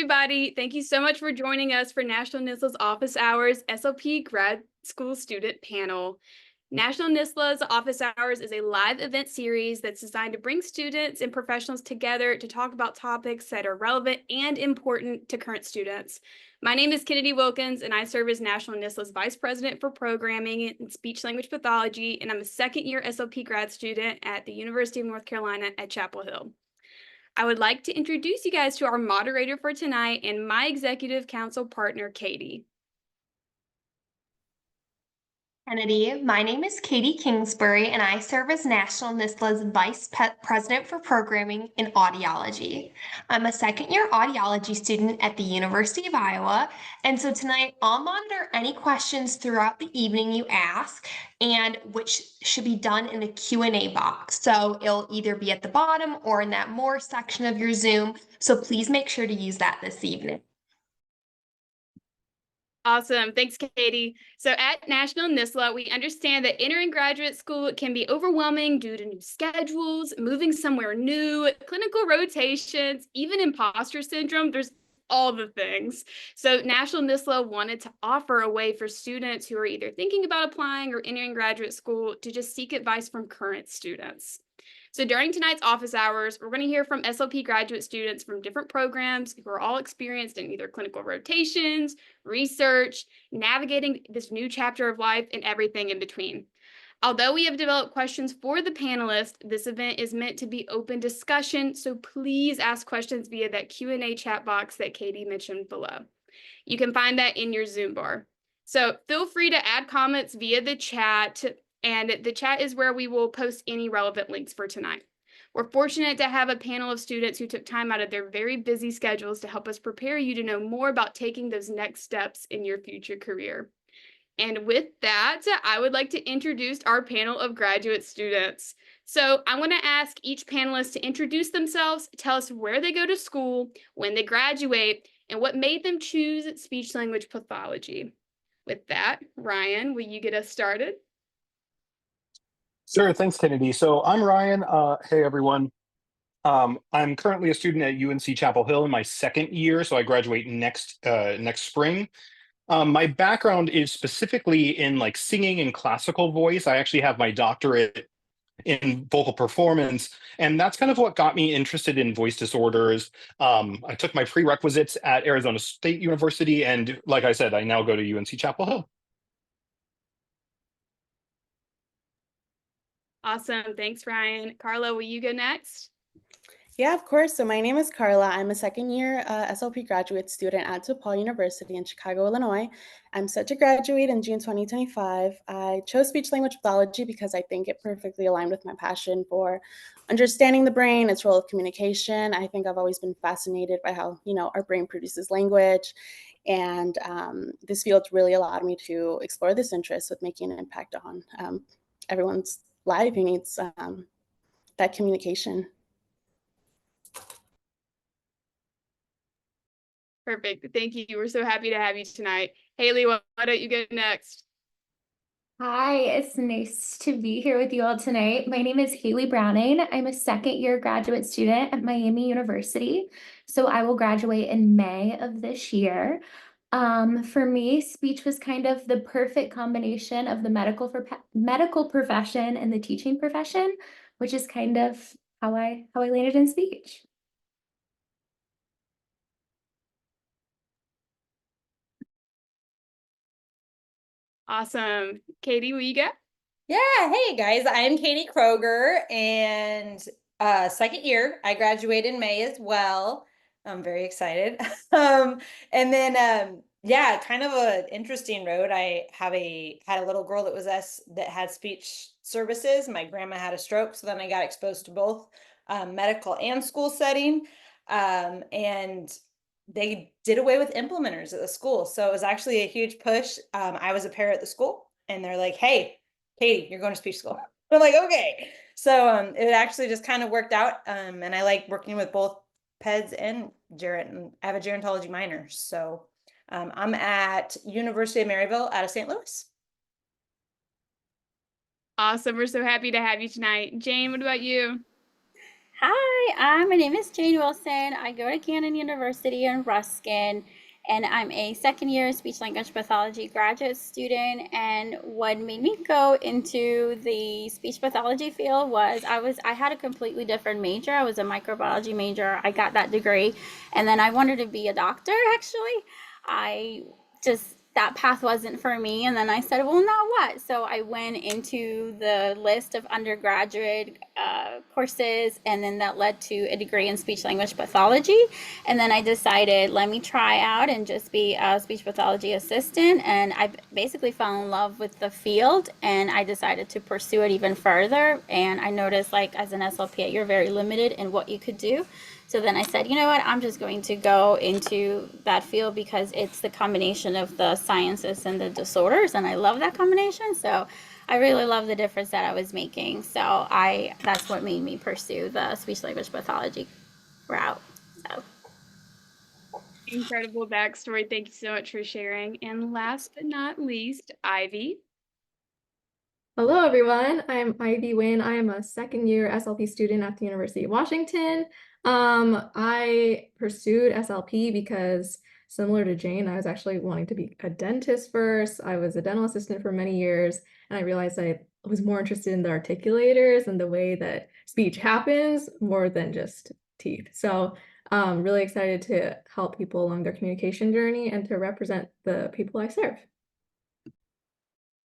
everybody. Thank you so much for joining us for National NSSLHA's Office Hours SLP Grad School Student Panel. National NSSLHA's Office Hours is a live event series that's designed to bring students and professionals together to talk about topics that are relevant and important to current students. My name is Kennedy Wilkins, and I serve as National NSSLHA's Vice President for Programming and Speech-Language Pathology, and I'm a second-year SLP grad student at the University of North Carolina at Chapel Hill. I would like to introduce you guys to our moderator for tonight and my executive council partner, Katie. Kennedy, my name is Katie Kingsbury, and I serve as National NSSLHA's Vice President for Programming in Audiology. I'm a second-year audiology student at the University of Iowa, and so tonight I'll monitor any questions throughout the evening you ask, and which should be done in the Q&A box. So it'll either be at the bottom or in that More section of your Zoom, so please make sure to use that this evening. Awesome. Thanks, Katie. So at National NSSLHA, we understand that entering graduate school can be overwhelming due to new schedules, moving somewhere new, clinical rotations, even imposter syndrome. There's all the things. So National NSSLHA wanted to offer a way for students who are either thinking about applying or entering graduate school to just seek advice from current students. So during tonight's office hours, we're going to hear from SLP graduate students from different programs who are all experienced in either clinical rotations, research, navigating this new chapter of life, and everything in between. Although we have developed questions for the panelists, this event is meant to be open discussion, so please ask questions via that Q&A chat box that Katie mentioned below. You can find that in your Zoom bar. So feel free to add comments via the chat, and the chat is where we will post any relevant links for tonight. We're fortunate to have a panel of students who took time out of their very busy schedules to help us prepare you to know more about taking those next steps in your future career. And with that, I would like to introduce our panel of graduate students. So I want to ask each panelist to introduce themselves, tell us where they go to school, when they graduate, and what made them choose speech-language pathology. With that, Ryan, will you get us started? Sure, thanks, Kennedy. So I'm Ryan. Hey, everyone. I'm currently a student at UNC Chapel Hill in my second year, so I graduate next spring. My background is specifically in like singing and classical voice. I actually have my doctorate in vocal performance, and that's kind of what got me interested in voice disorders. I took my prerequisites at Arizona State University, and like I said, I now go to UNC Chapel Hill. Awesome. Thanks, Ryan. Carla, will you go next? Yeah, of course. So my name is Carla. I'm a second-year SLP graduate student at DePaul University in Chicago, Illinois. I'm set to graduate in June 2025. I chose speech-language pathology because I think it perfectly aligned with my passion for understanding the brain, its role of communication. I think I've always been fascinated by how, our brain produces language. And this field really allowed me to explore this interest with making an impact on everyone's life who needs that communication. Perfect. Thank you. We're so happy to have you tonight. Haley, why don't you go next? Hi, it's nice to be here with you all tonight. My name is Haley Browning. I'm a second-year graduate student at Miami University, so I will graduate in May of this year. For me, speech was kind of the perfect combination of the medical profession and the teaching profession, which is kind of how I landed in speech. Awesome. Katie, will you go? Yeah, hey guys, I'm Katie Kroger, and second year. I graduate in May as well. I'm very excited. And then yeah, kind of an interesting road. I had a little girl that had speech services. My grandma had a stroke, so then I got exposed to both medical and school setting. And they did away with implementers at the school, so it was actually a huge push. I was a pair at the school, and they're like, "Hey, Katie, you're going to speech school." I'm like, okay. So it actually just kind of worked out. And I like working with both peds and gerent, and I have a gerontology minor. So I'm at University of Maryville out of St. Louis. Awesome. We're so happy to have you tonight. Jane, what about you? Hi, my name is Jane Wilson. I go to Gannon University in Ruskin, and I'm a second year speech language pathology graduate student. And what made me go into the speech pathology field was I had a completely different major. I was a microbiology major. I got that degree, and then I wanted to be a doctor. Actually, I just that path wasn't for me. And then I said, well, now what? So I went into the list of undergraduate courses, and then that led to a degree in speech language pathology. And then I decided, let me try out and just be a speech pathology assistant. And I basically fell in love with the field, and I decided to pursue it even further. And I noticed, like, as an SLP, you're very limited in what you could do. So then I said, you know what, I'm just going to go into that field because it's the combination of the sciences and the disorders, and I love that combination. So I really love the difference that I was making. So that's what made me pursue the speech language pathology route. So Incredible backstory. Thank you so much for sharing. And last but not least, Ivy. Hello, everyone. I'm Ivy Wynn. I am a second year SLP student at the University of Washington. I pursued SLP because, similar to Jane, I was actually wanting to be a dentist first. I was a dental assistant for many years, and I realized I was more interested in the articulators and the way that speech happens more than just teeth. So really excited to help people along their communication journey and to represent the people I serve.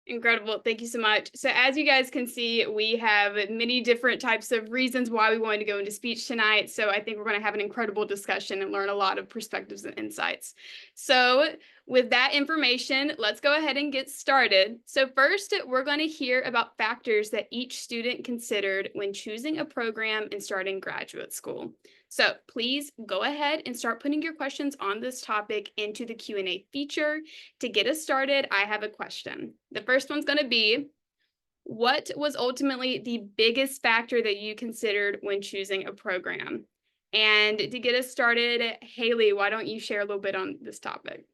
Incredible. Thank you so much. So as you guys can see, we have many different types of reasons why we wanted to go into speech tonight. So I think we're going to have an incredible discussion and learn a lot of perspectives and insights. So with that information, let's go ahead and get started. So first, we're going to hear about factors that each student considered when choosing a program and starting graduate school. So please go ahead and start putting your questions on this topic into the Q&A feature. To get us started, I have a question. The first one's going to be, what was ultimately the biggest factor that you considered when choosing a program? And to get us started, Haley, why don't you share a little bit on this topic?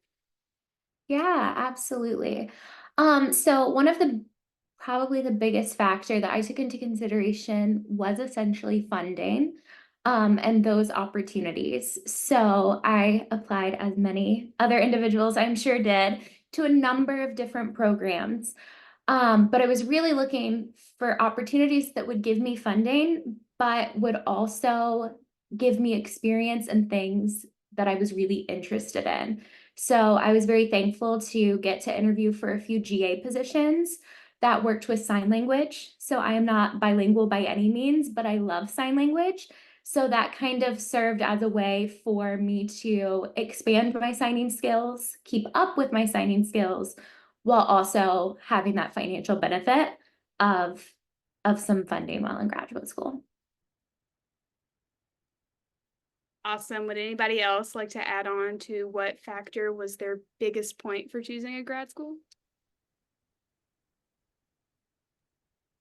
Yeah, absolutely. So one of the probably the biggest factor that I took into consideration was essentially funding, and those opportunities. So I applied, as many other individuals I'm sure did, to a number of different programs. But I was really looking for opportunities that would give me funding, but would also give me experience and things that I was really interested in. So I was very thankful to get to interview for a few GA positions that worked with sign language. So I am not bilingual by any means, but I love sign language. So that kind of served as a way for me to expand my signing skills, keep up with my signing skills, while also having that financial benefit of some funding while in graduate school. Awesome. Would anybody else like to add on to what factor was their biggest point for choosing a grad school?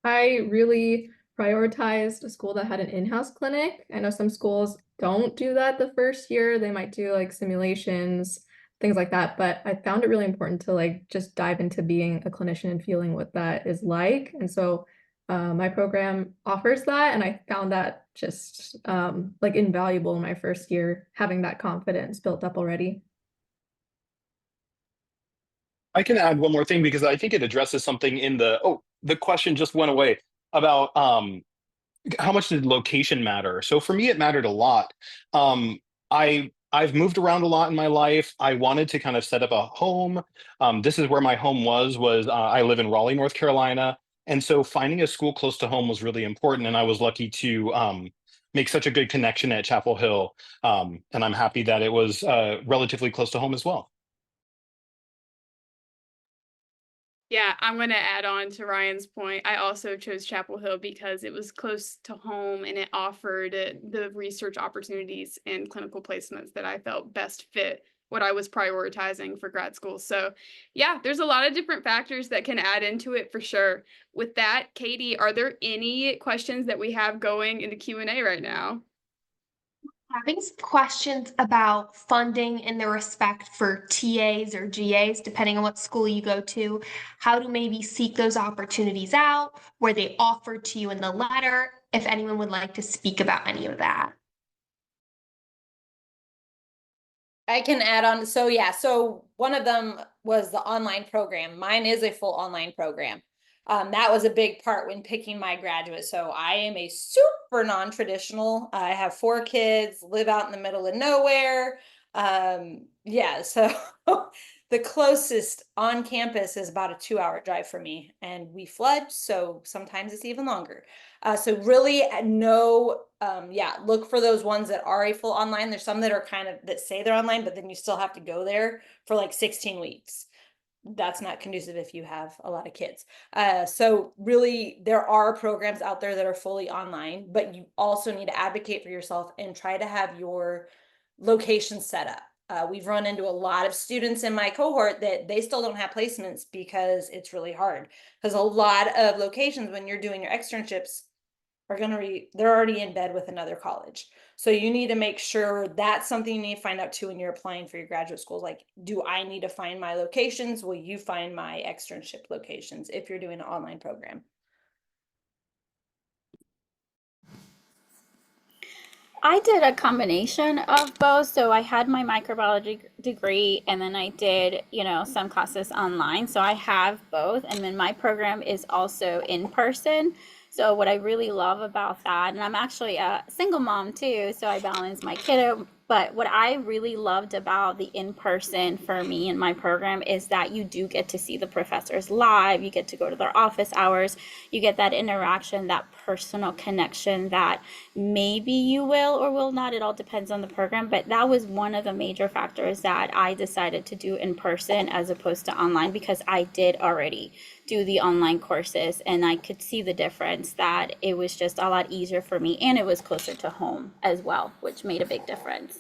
I really prioritized a school that had an in-house clinic. I know some schools don't do that the first year. They might do like simulations, things like that. But I found it really important to like just dive into being a clinician and feeling what that is like. And so my program offers that. And I found that just like invaluable in my first year, having that confidence built up already. I can add one more thing because I think it addresses something in the question just went away about how much did location matter? So for me, it mattered a lot. I've moved around a lot in my life. I wanted to kind of set up a home. This is where my home was I live in Raleigh, North Carolina. And so finding a school close to home was really important. And I was lucky to make such a good connection at Chapel Hill. And I'm happy that it was relatively close to home as well. Yeah, I'm going to add on to Ryan's point. I also chose Chapel Hill because it was close to home and it offered the research opportunities and clinical placements that I felt best fit what I was prioritizing for grad school. So yeah, there's a lot of different factors that can add into it for sure. With that, Katie, are there any questions that we have going into Q&A right now? Having some questions about funding in the respect for TAs or GAs, depending on what school you go to, how to maybe seek those opportunities out, were they offered to you in the letter, if anyone would like to speak about any of that. I can add on. So yeah, so one of them was the online program. Mine is a full online program. That was a big part when picking my graduate. So I am a super non-traditional. I have 4 kids, live out in the middle of nowhere. Yeah, so the closest on campus is about a 2-hour drive for me, and we flood, so sometimes it's even longer. So really look for those ones that are a full online. There's some that are kind of that say they're online, but then you still have to go there for like 16 weeks. That's not conducive if you have a lot of kids. So really there are programs out there that are fully online, but you also need to advocate for yourself and try to have your location set up. We've run into a lot of students in my cohort that they still don't have placements because it's really hard. Because a lot of locations, when you're doing your externships, they're already in bed with another college. So you need to make sure that's something you need to find out too when you're applying for your graduate schools. Like, do I need to find my locations? Will you find my externship locations if you're doing an online program? I did a combination of both. So I had my microbiology degree and then I did, some classes online. So I have both. And then my program is also in person. So what I really love about that, and I'm actually a single mom too, so I balance my kiddo. But what I really loved about the in-person for me in my program is that you do get to see the professors live. You get to go to their office hours. You get that interaction, that personal connection that maybe you will or will not. It all depends on the program. But that was one of the major factors that I decided to do in person as opposed to online, because I did already do the online courses and I could see the difference, that it was just a lot easier for me and it was closer to home as well, which made a big difference.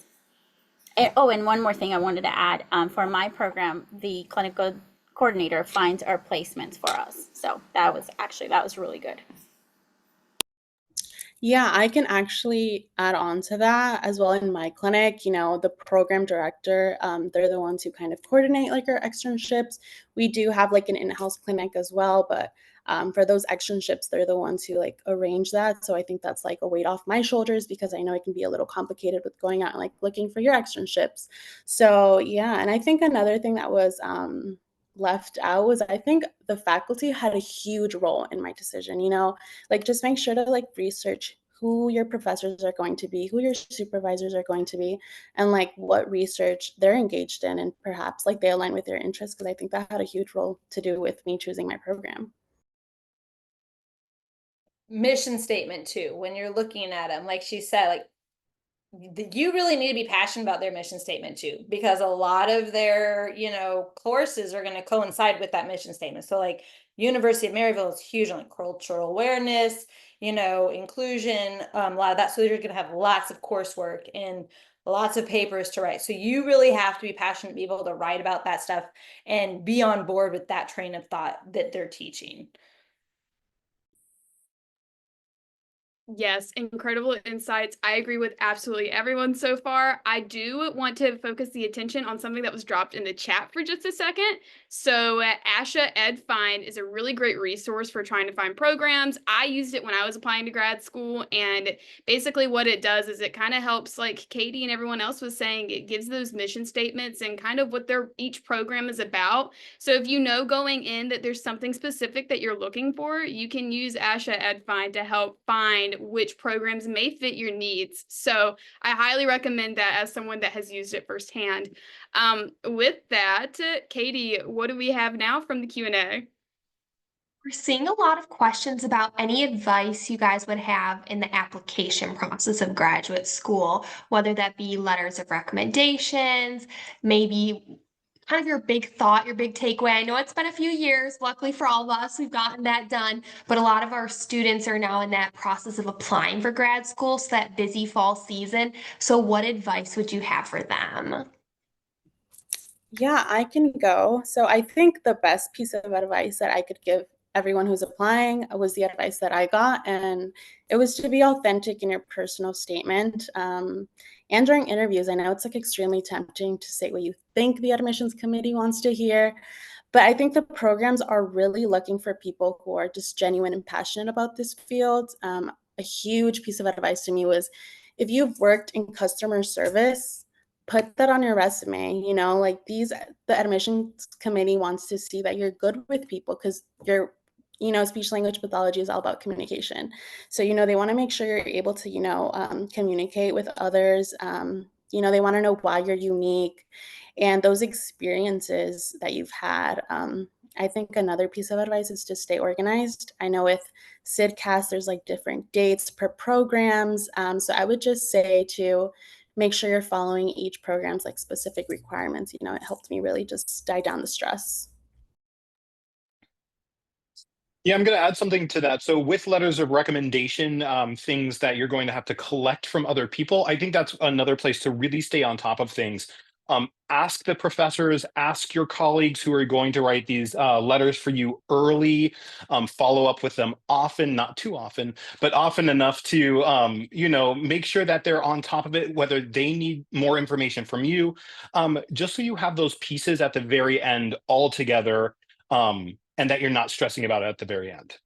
And one more thing I wanted to add, for my program, the clinical coordinator finds our placements for us. So that was really good. Yeah, I can actually add on to that as well. In my clinic, the program director, they're the ones who kind of coordinate like our externships. We do have like an in-house clinic as well, but for those externships, they're the ones who like arrange that. So I think that's like a weight off my shoulders, because I know it can be a little complicated with going out and like looking for your externships. So yeah, and I think another thing that was left out was, I think the faculty had a huge role in my decision. Like just make sure to like research who your professors are going to be, who your supervisors are going to be, and like what research they're engaged in, and perhaps like they align with your interests, because I think that had a huge role to do with me choosing my program. Mission statement too, when you're looking at them, like she said, like you really need to be passionate about their mission statement too, because a lot of their courses are going to coincide with that mission statement. So like University of Maryville is huge on like cultural awareness, inclusion, a lot of that. So you're going to have lots of coursework and lots of papers to write. So you really have to be passionate to be able to write about that stuff and be on board with that train of thought that they're teaching. Yes, incredible insights. I agree with absolutely everyone so far. I do want to focus the attention on something that was dropped in the chat for just a second. So ASHA Ed Find is a really great resource for trying to find programs. I used it when I was applying to grad school, and basically what it does is it kind of helps, like Katie and everyone else was saying, it gives those mission statements and kind of what each program is about. So if you know going in that there's something specific that you're looking for, you can use ASHA Ed Find to help find which programs may fit your needs. So I highly recommend that as someone that has used it firsthand. With that, Katie, what do we have now from the Q&A? We're seeing a lot of questions about any advice you guys would have in the application process of graduate school, whether that be letters of recommendations, maybe kind of your big thought, your big takeaway. I know it's been a few years. Luckily for all of us, we've gotten that done. But a lot of our students are now in that process of applying for grad school, so that busy fall season. So what advice would you have for them? Yeah, I can go. So I think the best piece of advice that I could give everyone who's applying was the advice that I got, and it was to be authentic in your personal statement. And during interviews, I know it's like extremely tempting to say what you think the admissions committee wants to hear, but I think the programs are really looking for people who are just genuine and passionate about this field. a huge piece of advice to me was, if you've worked in customer service, put that on your resume. You know, like the admissions committee wants to see that you're good with people, because speech language pathology is all about communication. So, they want to make sure you're able to, communicate with others. They want to know why you're unique and those experiences that you've had. I think another piece of advice is to stay organized. I know with SIDCAS, there's like different dates per programs. So I would just say to make sure you're following each program's like specific requirements. It helped me really just die down the stress. Yeah, I'm going to add something to that. So with letters of recommendation, things that you're going to have to collect from other people, I think that's another place to really stay on top of things. Ask the professors, ask your colleagues who are going to write these letters for you early, follow up with them often, not too often, but often enough to, make sure that they're on top of it, whether they need more information from you, just so you have those pieces at the very end all together. And that you're not stressing about it at the very end.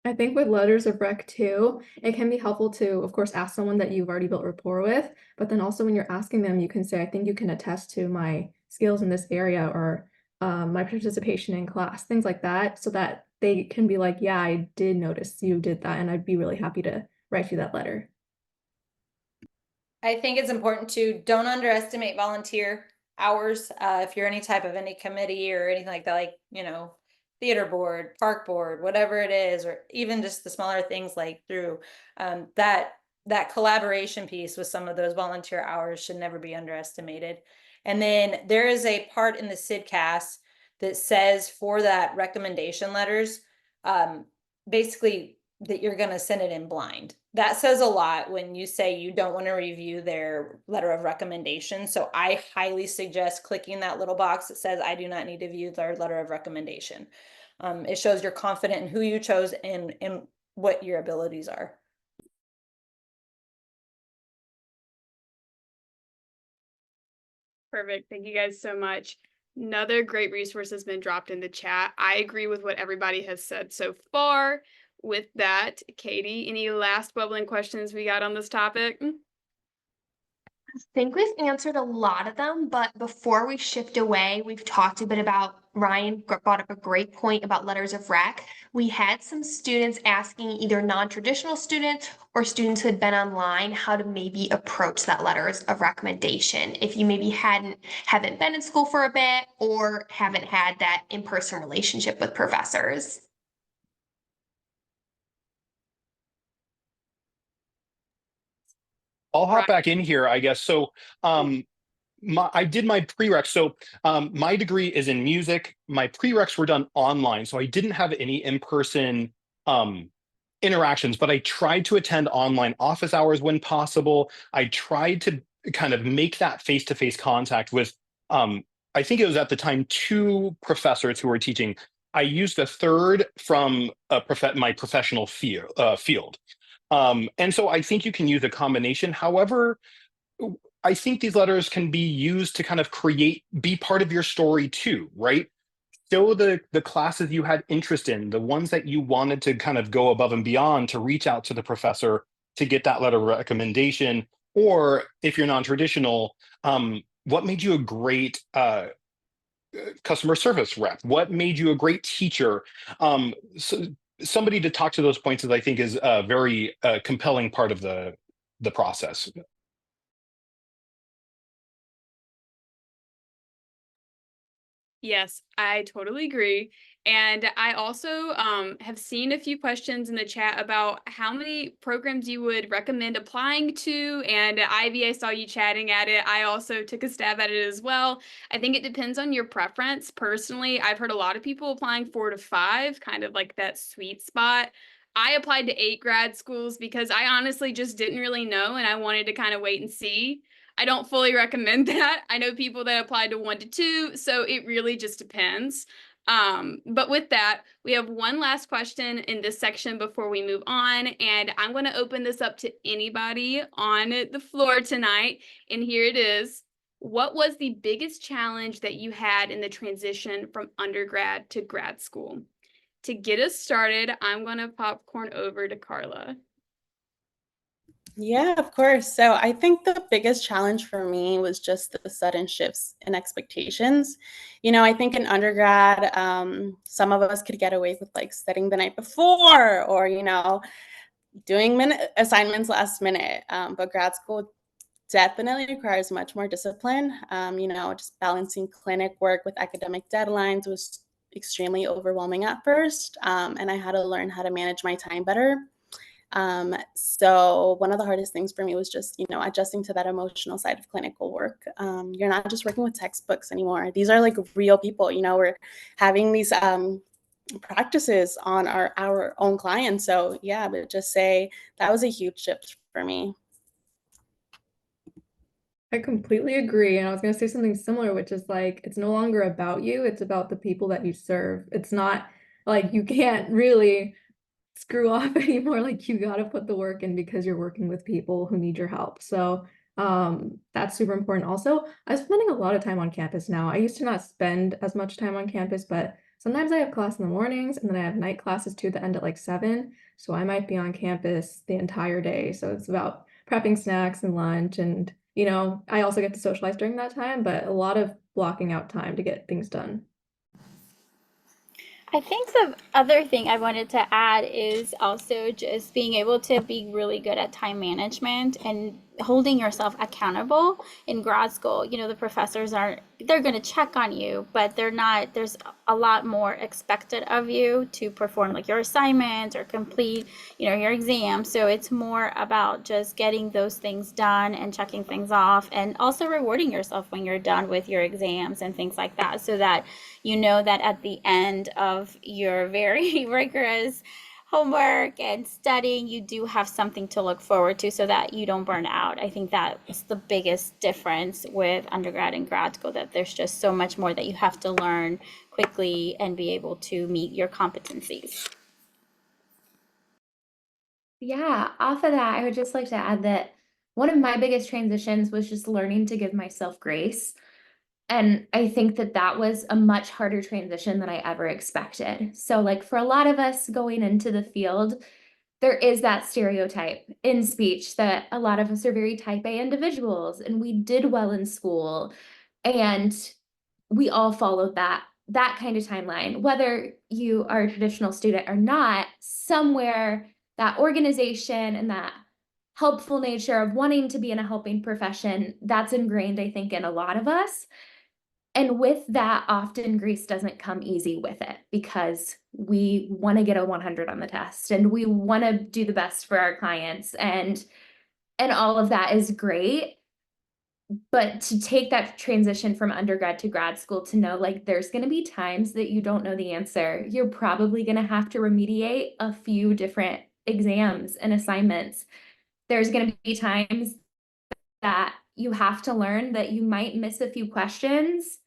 I think with letters of rec too, it can be helpful to, of course, ask someone that you've already built rapport with, but then also when you're asking them, you can say, I think you can attest to my skills in this area, or my participation in class, things like that, so that they can be like, yeah, I did notice you did that, and I'd be really happy to write you that letter. I think it's important to don't underestimate volunteer hours. If you're any committee or anything like that, like, theater board, park board, whatever it is, or even just the smaller things like through that collaboration piece with some of those volunteer hours should never be underestimated. And then there is a part in the SIDCAS that says for that recommendation letters, basically that you're going to send it in blind. That says a lot when you say you don't want to review their letter of recommendation. So I highly suggest clicking that little box that says, I do not need to view their letter of recommendation. It shows you're confident in who you chose and what your abilities are. Perfect. Thank you guys so much. Another great resource has been dropped in the chat. I agree with what everybody has said so far. With that, Katie, any last bubbling questions we got on this topic? I think we've answered a lot of them, but before we shift away, we've talked a bit about, Ryan brought up a great point about letters of rec. We had some students asking, either non-traditional students or students who had been online, how to maybe approach that letters of recommendation. If you maybe haven't been in school for a bit or haven't had that in-person relationship with professors. I'll hop back in here, I guess. So I did my prereqs. So my degree is in music. My prereqs were done online, so I didn't have any in-person interactions, but I tried to attend online office hours when possible. I tried to kind of make that face-to-face contact with, I think it was at the time, 2 professors who were teaching. I used a third from my professional field. And so I think you can use a combination. However, I think these letters can be used to kind of be part of your story too, right? Show the classes you had interest in, the ones that you wanted to kind of go above and beyond to reach out to the professor to get that letter of recommendation. Or if you're non-traditional, what made you a great customer service rep? What made you a great teacher? So somebody to talk to those points is, I think, is a very compelling part of the process. Yes, I totally agree. And I also have seen a few questions in the chat about how many programs you would recommend applying to. And Ivy, I saw you chatting at it. I also took a stab at it as well. I think it depends on your preference. Personally, I've heard a lot of people applying 4 to 5, kind of like that sweet spot. I applied to 8 grad schools because I honestly just didn't really know, and I wanted to kind of wait and see. I don't fully recommend that. I know people that applied to 1 to 2, so it really just depends. But with that, we have one last question in this section before we move on, and I'm going to open this up to anybody on the floor tonight. And here it is. What was the biggest challenge that you had in the transition from undergrad to grad school? to get us started, I'm going to popcorn over to Carla. Yeah, of course. So I think the biggest challenge for me was just the sudden shifts in expectations. I think in undergrad, some of us could get away with like studying the night before or, doing assignments last minute. But grad school definitely requires much more discipline. Just balancing clinic work with academic deadlines was extremely overwhelming at first. And I had to learn how to manage my time better. So one of the hardest things for me was just, adjusting to that emotional side of clinical work. You're not just working with textbooks anymore. These are like real people, we're having these practices on our own clients. So yeah, but just say that was a huge shift for me. I completely agree. And I was going to say something similar, which is like, it's no longer about you, it's about the people that you serve. It's not like you can't really screw off anymore. Like you got to put the work in because you're working with people who need your help. So that's super important. Also, I'm spending a lot of time on campus now. I used to not spend as much time on campus, but sometimes I have class in the mornings and then I have night classes too that end at like 7. So I might be on campus the entire day. So it's about prepping snacks and lunch. And, I also get to socialize during that time, but a lot of blocking out time to get things done. I think the other thing I wanted to add is also just being able to be really good at time management and holding yourself accountable in grad school. The professors they're going to check on you, but there's a lot more expected of you to perform like your assignments or complete, your exam. So it's more about just getting those things done and checking things off and also rewarding yourself when you're done with your exams and things like that, so that that at the end of your very rigorous homework and studying, you do have something to look forward to so that you don't burn out. I think that is the biggest difference with undergrad and grad school, that there's just so much more that you have to learn quickly and be able to meet your competencies. Yeah, off of that, I would just like to add that one of my biggest transitions was just learning to give myself grace. And I think that was a much harder transition than I ever expected. So like for a lot of us going into the field, there is that stereotype in speech that a lot of us are very type A individuals and we did well in school and we all followed that kind of timeline. Whether you are a traditional student or not, somewhere that organization and that helpful nature of wanting to be in a helping profession, that's ingrained, I think, in a lot of us. And with that, often grace doesn't come easy with it because we want to get a 100 on the test and we want to do the best for our clients, and all of that is great. But to take that transition from undergrad to grad school, to know like there's going to be times that you don't know the answer. You're probably going to have to remediate a few different exams and assignments. There's going to be times that you have to learn that you might miss a few questions,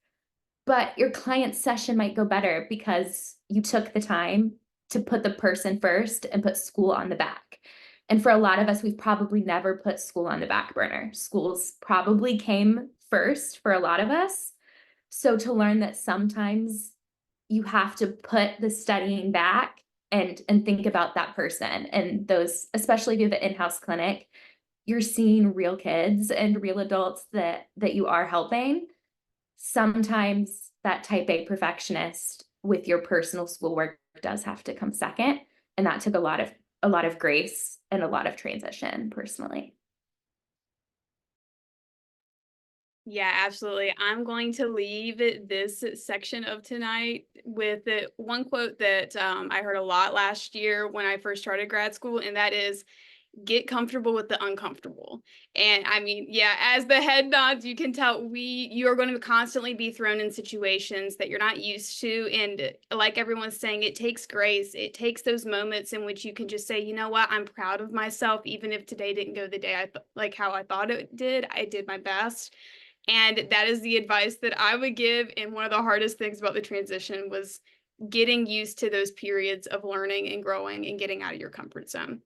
but your client session might go better because you took the time to put the person first and put school on the back. And for a lot of us, we've probably never put school on the back burner. Schools probably came first for a lot of us. So to learn that sometimes you have to put the studying back and think about that person, and those, especially if you have an in-house clinic, you're seeing real kids and real adults that you are helping. Sometimes that type A perfectionist with your personal schoolwork does have to come second. And that took a lot of grace and a lot of transition personally. Yeah, absolutely. I'm going to leave this section of tonight with one quote that I heard a lot last year when I first started grad school, and that is, get comfortable with the uncomfortable. And I mean, yeah, as the head nods, you can tell you are going to constantly be thrown in situations that you're not used to. And like everyone's saying, it takes grace. It takes those moments in which you can just say, you know what, I'm proud of myself. Even if today didn't go the day like how I thought it did, I did my best. And that is the advice that I would give. And one of the hardest things about the transition was getting used to those periods of learning and growing and getting out of your comfort zone.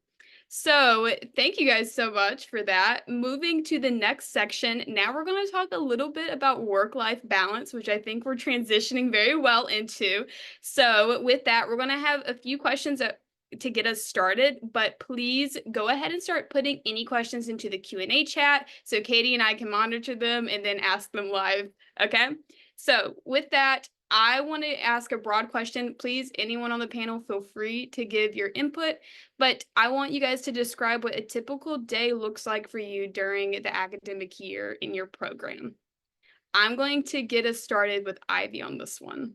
So thank you guys so much for that. Moving to the next section, now we're going to talk a little bit about work-life balance, which I think we're transitioning very well into. So with that, we're going to have a few questions to get us started, but please go ahead and start putting any questions into the Q&A chat so Katie and I can monitor them and then ask them live, okay? So with that, I want to ask a broad question. Please, anyone on the panel, feel free to give your input, but I want you guys to describe what a typical day looks like for you during the academic year in your program. I'm going to get us started with Ivy on this one.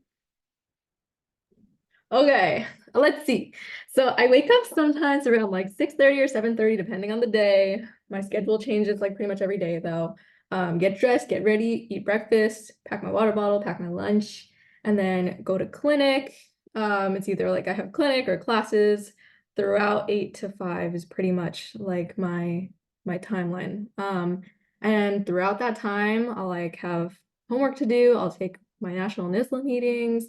Okay, let's see. So I wake up sometimes around like 6:30 or 7:30, depending on the day. My schedule changes like pretty much every day though. Get dressed, get ready, eat breakfast, pack my water bottle, pack my lunch, and then go to clinic. It's either like I have clinic or classes throughout 8 to 5 is pretty much like my timeline. And throughout that time, I'll like have homework to do. I'll take my National NSSLHA meetings,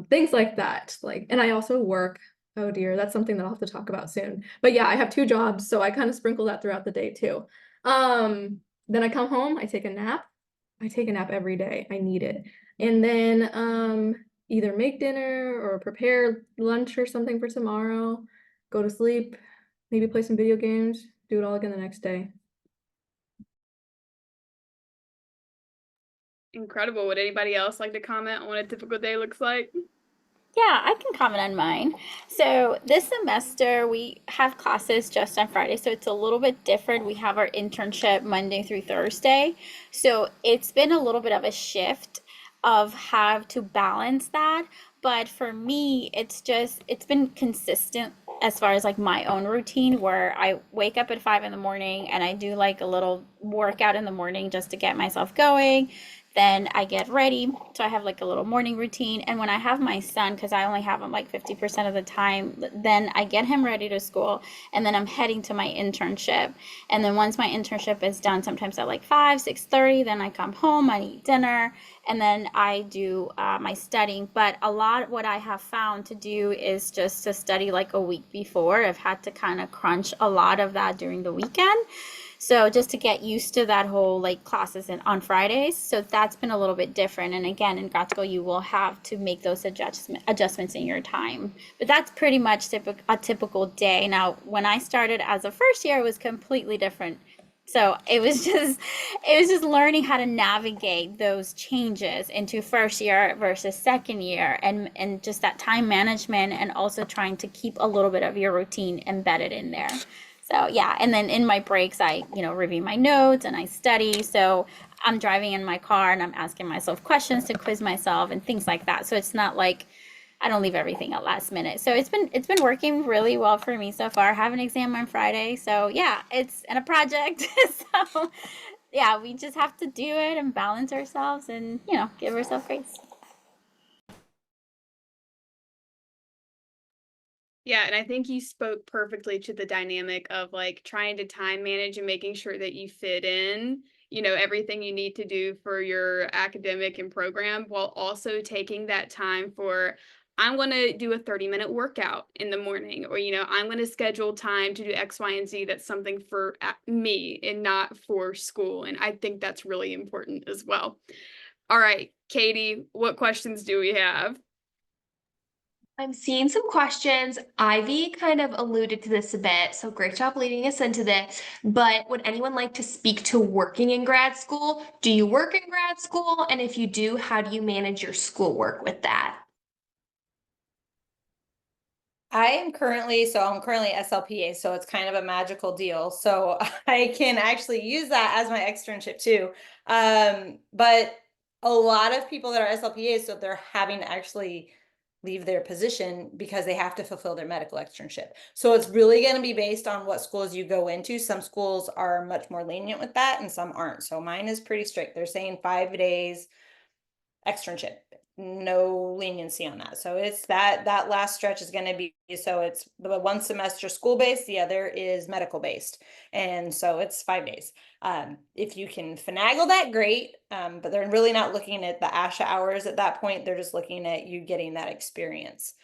things like that. Like, and I also work. Oh dear, that's something that I'll have to talk about soon. But yeah, I have 2 jobs, so I kind of sprinkle that throughout the day too. Then I come home, I take a nap. I take a nap every day. I need it. And then either make dinner or prepare lunch or something for tomorrow, go to sleep, maybe play some video games, do it all again the next day. Incredible. Would anybody else like to comment on what a typical day looks like? Yeah, I can comment on mine. So this semester we have classes just on Friday, so it's a little bit different. We have our internship Monday through Thursday. So it's been a little bit of a shift of how to balance that. But for me, it's been consistent as far as like my own routine where I wake up at 5 in the morning and I do like a little workout in the morning just to get myself going. Then I get ready. So I have like a little morning routine. And when I have my son, because I only have him like 50% of the time, then I get him ready to school. And then I'm heading to my internship. And then once my internship is done, sometimes at like 5, 6:30, then I come home, I eat dinner, and then I do my studying. But a lot of what I have found to do is just to study like a week before. I've had to kind of crunch a lot of that during the weekend. So just to get used to that whole like classes on Fridays. So that's been a little bit different. And again, in grad school, you will have to make those adjustments in your time. But that's pretty much a typical day. Now, when I started as a first year, it was completely different. So it was just learning how to navigate those changes into first year versus second year, and just that time management, and also trying to keep a little bit of your routine embedded in there. So yeah, and then in my breaks, I review my notes and I study. So I'm driving in my car and I'm asking myself questions to quiz myself and things like that. So it's not like I don't leave everything at last minute. So it's been working really well for me so far. I have an exam on Friday, so yeah, it's a project. So yeah, we just have to do it and balance ourselves and give ourselves grace. Yeah, and I think you spoke perfectly to the dynamic of like trying to time manage and making sure that you fit in, everything you need to do for your academic and program, while also taking that time for, I'm going to do a 30-minute workout in the morning, or, I'm going to schedule time to do X, Y, and Z. That's something for me and not for school. And I think that's really important as well. All right, Katie, what questions do we have? I'm seeing some questions. Ivy kind of alluded to this a bit, so great job leading us into this. But would anyone like to speak to working in grad school? Do you work in grad school? And if you do, how do you manage your schoolwork with that? I'm currently SLPA, so it's kind of a magical deal. So I can actually use that as my externship too. But a lot of people that are SLPAs, so they're having to actually leave their position because they have to fulfill their medical externship. So it's really going to be based on what schools you go into. Some schools are much more lenient with that and some aren't. So mine is pretty strict. They're saying 5 days externship. no leniency on that. So it's that last stretch is going to be, so it's the one semester school based, the other is medical based. And so it's 5 days. If you can finagle that, great. But they're really not looking at the ASHA hours at that point. They're just looking at you getting that experience.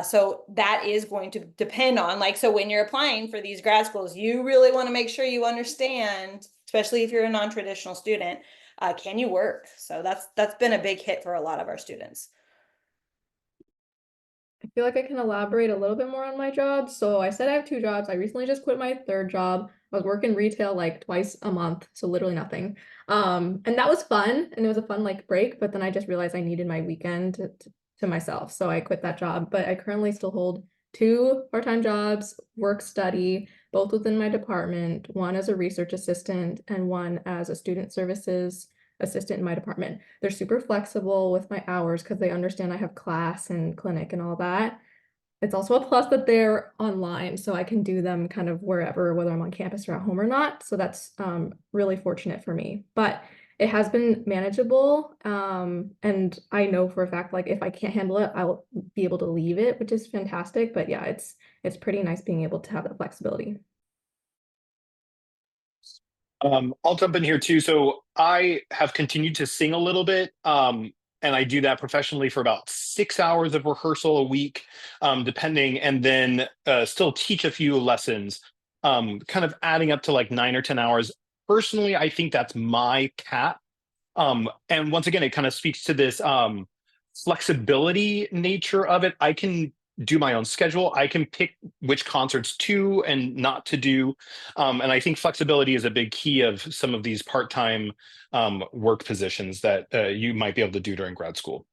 So that is going to depend on, like, so when you're applying for these grad schools, you really want to make sure you understand, especially if you're a non-traditional student, can you work? So that's been a big hit for a lot of our students. I feel like I can elaborate a little bit more on my job. So I said I have 2 jobs. I recently just quit my 3rd job. I was working retail like twice a month, so literally nothing. And that was fun, and it was a fun like break, but then I just realized I needed my weekend to myself. So I quit that job, but I currently still hold 2 part-time jobs, work study, both within my department, one as a research assistant and one as a student services assistant in my department. They're super flexible with my hours because they understand I have class and clinic and all that. It's also a plus that they're online, so I can do them kind of wherever, whether I'm on campus or at home or not. So that's really fortunate for me. But it has been manageable, and I know for a fact, like if I can't handle it, I'll be able to leave it, which is fantastic. But yeah, it's pretty nice being able to have that flexibility. I'll jump in here too. So I have continued to sing a little bit. And I do that professionally for about 6 hours of rehearsal a week, depending, and then still teach a few lessons, kind of adding up to like 9 or 10 hours. Personally, I think that's my cap. And once again, it kind of speaks to this flexibility nature of it. I can do my own schedule. I can pick which concerts to and not to do. And I think flexibility is a big key of some of these part-time work positions that you might be able to do during grad school.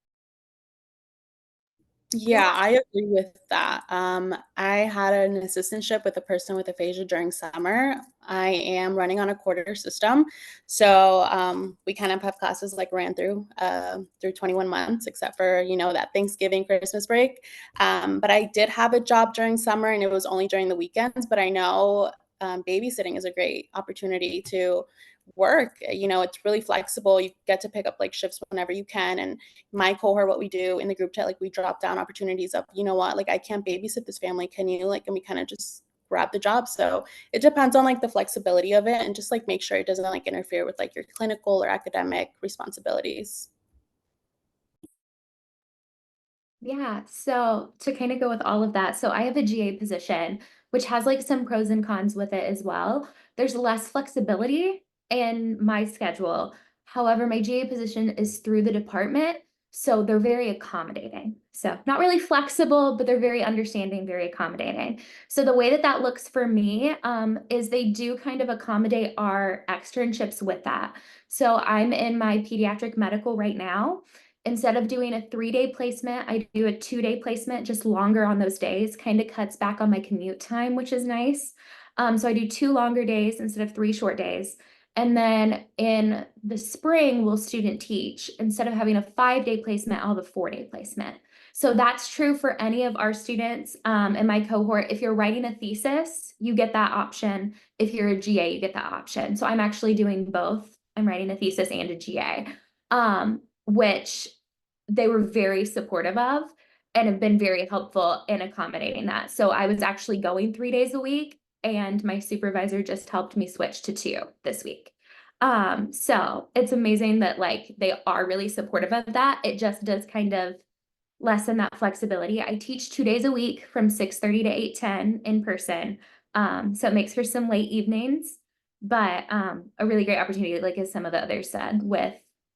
Yeah, I agree with that. I had an assistantship with a person with aphasia during summer. I am running on a quarter system. So we kind of have classes like ran through 21 months, except for, that Thanksgiving, Christmas break. But I did have a job during summer and it was only during the weekends. But I know babysitting is a great opportunity to work. It's really flexible. You get to pick up like shifts whenever you can. And my cohort, what we do in the group chat, like we drop down opportunities of, like I can't babysit this family. Can you and we kind of just grab the job. So it depends on like the flexibility of it and just like make sure it doesn't like interfere with like your clinical or academic responsibilities. Yeah, so to kind of go with all of that, so I have a GA position, which has like some pros and cons with it as well. There's less flexibility in my schedule. However, my GA position is through the department, so they're very accommodating. So not really flexible, but they're very understanding, very accommodating. So the way that that looks for me is they do kind of accommodate our externships with that. So I'm in my pediatric medical right now. Instead of doing a 3-day placement, I do a 2-day placement, just longer on those days, kind of cuts back on my commute time, which is nice. So I do 2 longer days instead of 3 short days. And then in the spring, we'll student teach. Instead of having a 5-day placement, I'll have a 4-day placement. So that's true for any of our students in my cohort. If you're writing a thesis, you get that option. If you're a GA, you get that option. So I'm actually doing both. I'm writing a thesis and a GA. Which they were very supportive of and have been very helpful in accommodating that. So I was actually going 3 days a week and my supervisor just helped me switch to 2 this week. So it's amazing that like they are really supportive of that. It just does kind of lessen that flexibility. I teach 2 days a week from 6:30 to 8:10 in person. So it makes for some late evenings, but a really great opportunity, like as some of the others said,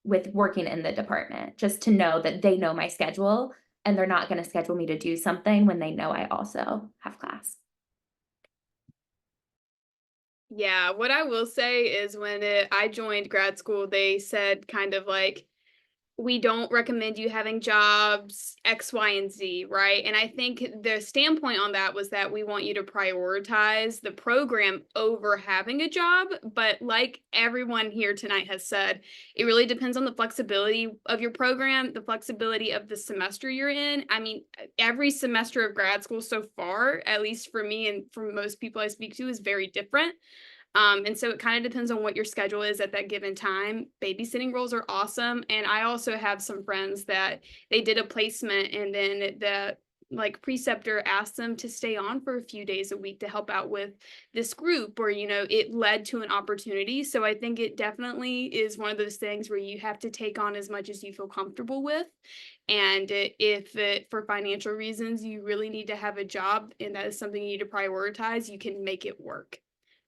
with working in the department, just to know that they know my schedule and they're not going to schedule me to do something when they know I also have class. Yeah, what I will say is when I joined grad school, they said kind of like, we don't recommend you having jobs X, Y, and Z, right? And I think the standpoint on that was that we want you to prioritize the program over having a job. But like everyone here tonight has said, it really depends on the flexibility of your program, the flexibility of the semester you're in. I mean, every semester of grad school so far, at least for me and for most people I speak to, is very different. And so it kind of depends on what your schedule is at that given time. Babysitting roles are awesome. And I also have some friends that they did a placement and then the preceptor asked them to stay on for a few days a week to help out with this group, or it led to an opportunity. So I think it definitely is one of those things where you have to take on as much as you feel comfortable with. And if for financial reasons you really need to have a job and that is something you need to prioritize, you can make it work.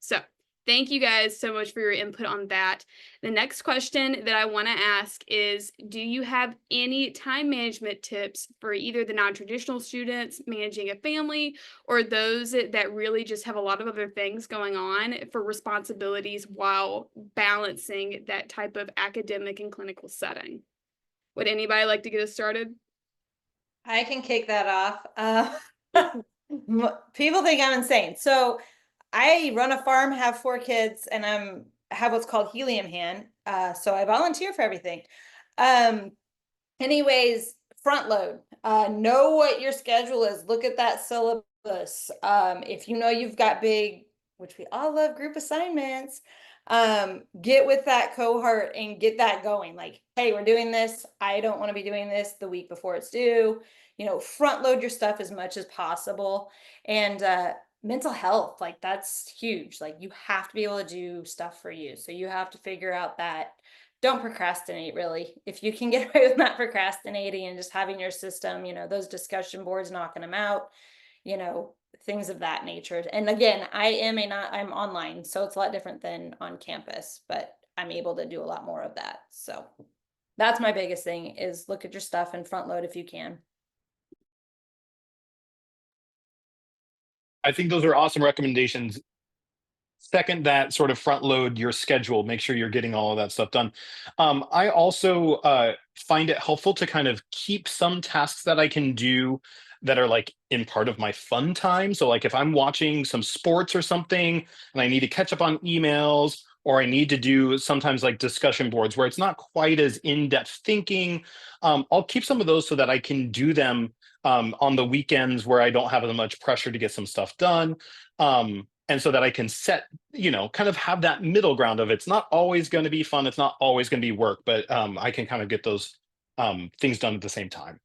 So thank you guys so much for your input on that. The next question that I want to ask is, do you have any time management tips for either the non-traditional students managing a family or those that really just have a lot of other things going on for responsibilities while balancing that type of academic and clinical setting? Would anybody like to get us started? I can kick that off. People think I'm insane. So I run a farm, have 4 kids, and have what's called helium hand. So I volunteer for everything. Anyways, front load. Know what your schedule is. Look at that syllabus. If you know you've got big, which we all love, group assignments, get with that cohort and get that going. Like, hey, we're doing this. I don't want to be doing this the week before it's due. Front load your stuff as much as possible. And mental health, like that's huge. Like you have to be able to do stuff for you. So you have to figure out that don't procrastinate, really. If you can get away with not procrastinating and just having your system, those discussion boards, knocking them out, things of that nature. And again, I'm online, so it's a lot different than on campus, but I'm able to do a lot more of that. So that's my biggest thing is look at your stuff and front load if you can. I think those are awesome recommendations. Second, that sort of front load your schedule, make sure you're getting all of that stuff done. I also find it helpful to kind of keep some tasks that I can do that are like in part of my fun time. So like if I'm watching some sports or something and I need to catch up on emails, or I need to do sometimes like discussion boards where it's not quite as in-depth thinking, I'll keep some of those so that I can do them on the weekends where I don't have as much pressure to get some stuff done. And so that I can set, kind of have that middle ground of it's not always going to be fun. It's not always going to be work, but I can kind of get those things done at the same time.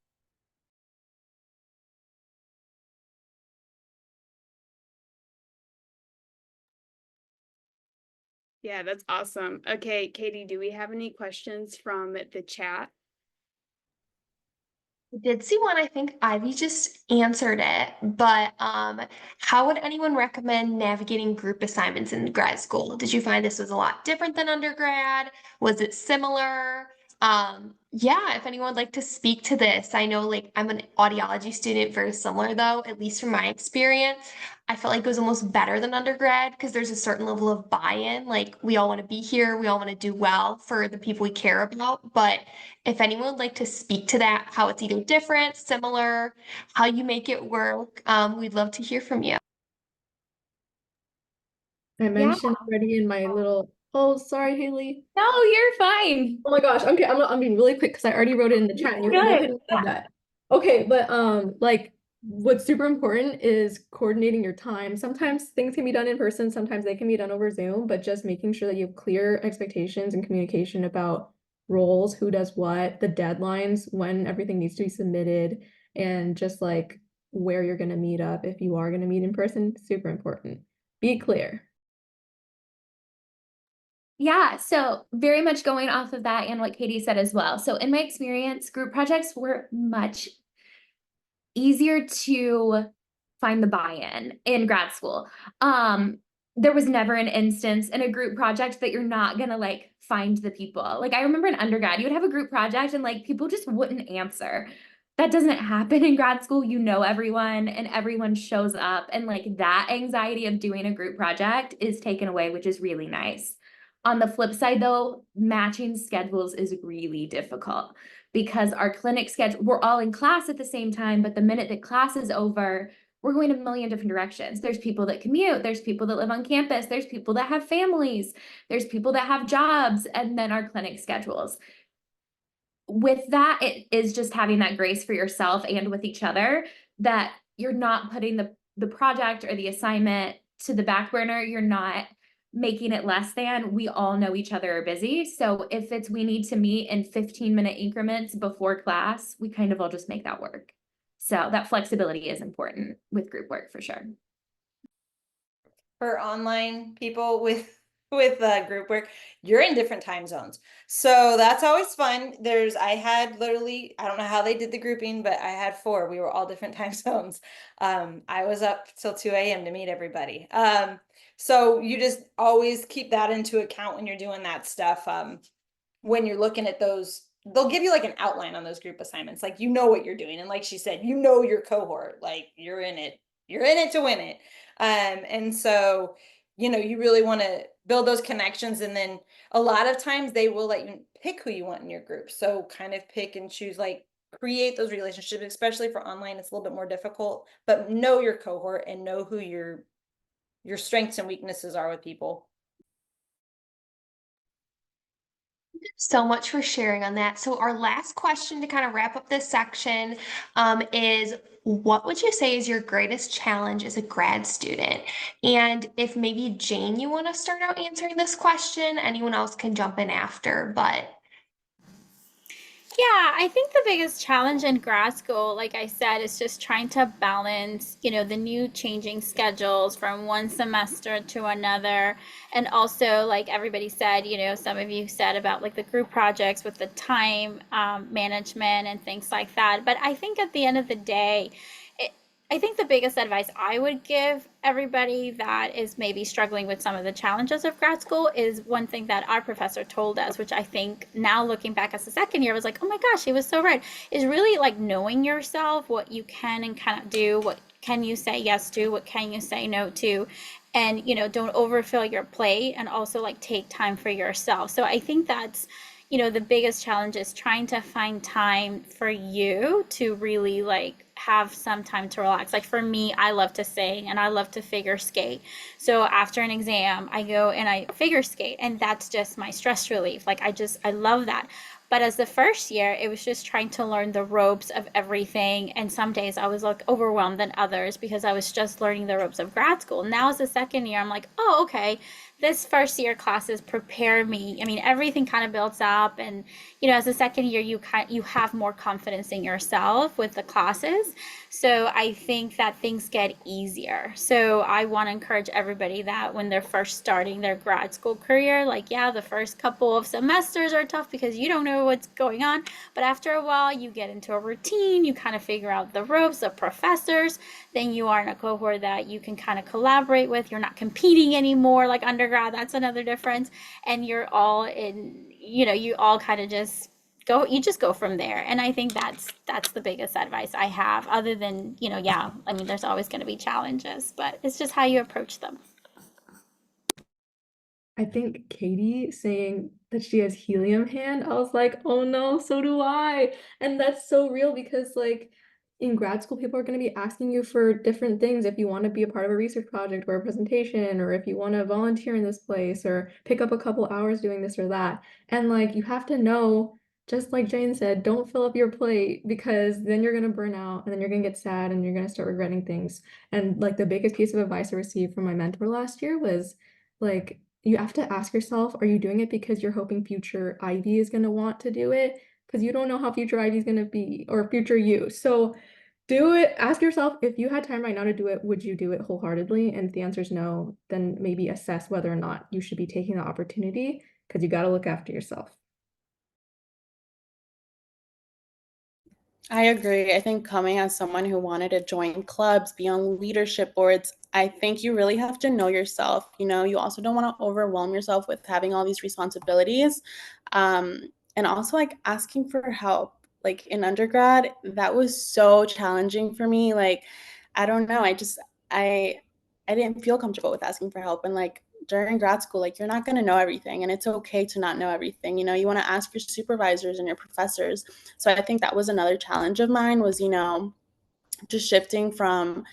Yeah, that's awesome. Okay, Katie, do we have any questions from the chat? I did see one. I think Ivy just answered it, but how would anyone recommend navigating group assignments in grad school? Did you find this was a lot different than undergrad? Was it similar? Yeah, if anyone would like to speak to this. I know like I'm an audiology student, very similar though, at least from my experience. I felt like it was almost better than undergrad because there's a certain level of buy-in. Like we all want to be here, we all want to do well for the people we care about. But if anyone would like to speak to that, how it's either different, similar, how you make it work, we'd love to hear from you. I mentioned already in my little, oh, sorry, Haley. No, you're fine. Oh my gosh. Okay, I'm being really quick because I already wrote it in the chat. You didn't have that. Okay, but like what's super important is coordinating your time. Sometimes things can be done in person, sometimes they can be done over Zoom, but just making sure that you have clear expectations and communication about roles, who does what, the deadlines, when everything needs to be submitted, and just like where you're going to meet up if you are going to meet in person, super important. Be clear. Yeah, so very much going off of that and what Katie said as well. So in my experience, group projects were much easier to find the buy-in in grad school. There was never an instance in a group project that you're not gonna like find the people. Like I remember in undergrad, you would have a group project and like people just wouldn't answer. That doesn't happen in grad school. You know everyone and everyone shows up, and like that anxiety of doing a group project is taken away, which is really nice. On the flip side though, matching schedules is really difficult because our clinic schedule, we're all in class at the same time, but the minute that class is over, we're going a million different directions. There's people that commute, there's people that live on campus, there's people that have families, there's people that have jobs, and then our clinic schedules. With that, it is just having that grace for yourself and with each other that you're not putting the project or the assignment to the back burner. You're not making it less than, we all know each other are busy. So if it's, we need to meet in 15-minute increments before class, we kind of all just make that work. So that flexibility is important with group work for sure. For online people with group work, you're in different time zones, so that's always fun. I had literally, I don't know how they did the grouping, but I had 4. We were all different time zones. I was up till 2 a.m. to meet everybody. So you just always keep that into account when you're doing that stuff. When you're looking at those, they'll give you like an outline on those group assignments, like you know what you're doing, and like she said, you know your cohort, like you're in it to win it. And so, you know, you really want to build those connections, and then a lot of times they will let you pick who you want in your group. So kind of pick and choose, like create those relationships, especially for online. It's a little bit more difficult, but know your cohort and know who your strengths and weaknesses are with people. So much for sharing on that. So our last question to kind of wrap up this section is, what would you say is your greatest challenge as a grad student? And if maybe Jane, you want to start out answering this question, anyone else can jump in after, but Yeah, I think the biggest challenge in grad school, like I said, is just trying to balance, the new changing schedules from one semester to another. And also, like everybody said, some of you said about like the group projects with the time management and things like that. But I think at the end of the day, I think the biggest advice I would give everybody that is maybe struggling with some of the challenges of grad school is one thing that our professor told us, which I think now looking back as a second year was like, oh my gosh, he was so right, is really like knowing yourself, what you can and cannot do, what can you say yes to, what can you say no to, and don't overfill your plate, and also like take time for yourself. So I think that's the biggest challenge is trying to find time for you to really like have some time to relax. Like for me, I love to sing and I love to figure skate. So after an exam, I go and I figure skate, and that's just my stress relief. Like I love that. But as the first year, it was just trying to learn the ropes of everything. And some days I was like overwhelmed than others because I was just learning the ropes of grad school. Now as the second year, I'm like, oh, okay, this first year classes prepare me. I mean, everything kind of builds up, and as a second year, you have more confidence in yourself with the classes. So I think that things get easier. So I want to encourage everybody that when they're first starting their grad school career, like, yeah, the first couple of semesters are tough because you don't know what's going on, but after a while you get into a routine, you kind of figure out the ropes of professors, then you are in a cohort that you can kind of collaborate with. You're not competing anymore like undergrad. That's another difference. And you're all in, you all kind of just go from there. And I think that's the biggest advice I have, other than, yeah, I mean, there's always going to be challenges, but it's just how you approach them. I think Katie saying that she has helium hand, I was like, oh no, so do I. And that's so real because like in grad school, people are going to be asking you for different things if you want to be a part of a research project or a presentation, or if you want to volunteer in this place or pick up a couple hours doing this or that. And like you have to know, just like Jane said, don't fill up your plate, because then you're going to burn out and then you're going to get sad and you're going to start regretting things. And like the biggest piece of advice I received from my mentor last year was like, you have to ask yourself, are you doing it because you're hoping future Ivy is going to want to do it? Because you don't know how future Ivy is going to be, or future you. So do it. Ask yourself, if you had time right now to do it, would you do it wholeheartedly? And if the answer is no, then maybe assess whether or not you should be taking the opportunity, because you got to look after yourself. I agree. I think coming as someone who wanted to join clubs, be on leadership boards, I think you really have to know yourself. You also don't want to overwhelm yourself with having all these responsibilities. And also like asking for help. Like in undergrad, that was so challenging for me. Like, I don't know. I didn't feel comfortable with asking for help. And like during grad school, like you're not going to know everything, and it's okay to not know everything. You want to ask your supervisors and your professors. So I think that was another challenge of mine was, just shifting from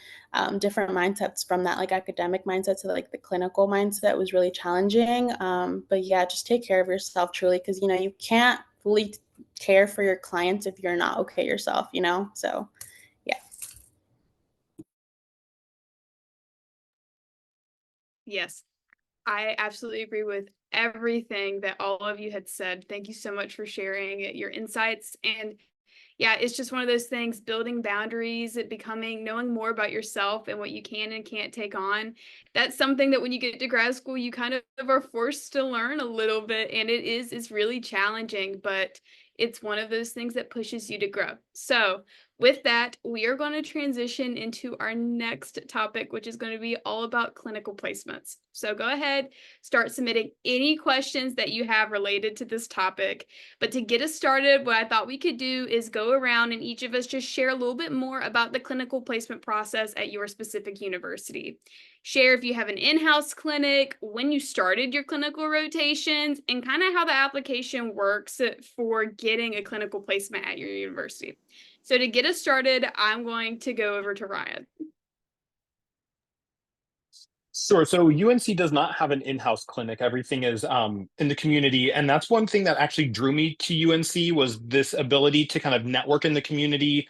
different mindsets from that like academic mindset to like the clinical mindset was really challenging. But yeah, just take care of yourself truly, because, you can't fully care for your clients if you're not okay yourself, So yeah. Yes. I absolutely agree with everything that all of you had said. Thank you so much for sharing your insights. And yeah, it's just one of those things, building boundaries, knowing more about yourself and what you can and can't take on. That's something that when you get to grad school, you kind of are forced to learn a little bit. And it's really challenging, but it's one of those things that pushes you to grow. So with that, we are going to transition into our next topic, which is going to be all about clinical placements. So go ahead, start submitting any questions that you have related to this topic. But to get us started, what I thought we could do is go around and each of us just share a little bit more about the clinical placement process at your specific university. Share if you have an in-house clinic, when you started your clinical rotations, and kind of how the application works for getting a clinical placement at your university. So to get us started, I'm going to go over to Ryan. Sure. So UNC does not have an in-house clinic. Everything is in the community. And that's one thing that actually drew me to UNC was this ability to kind of network in the community.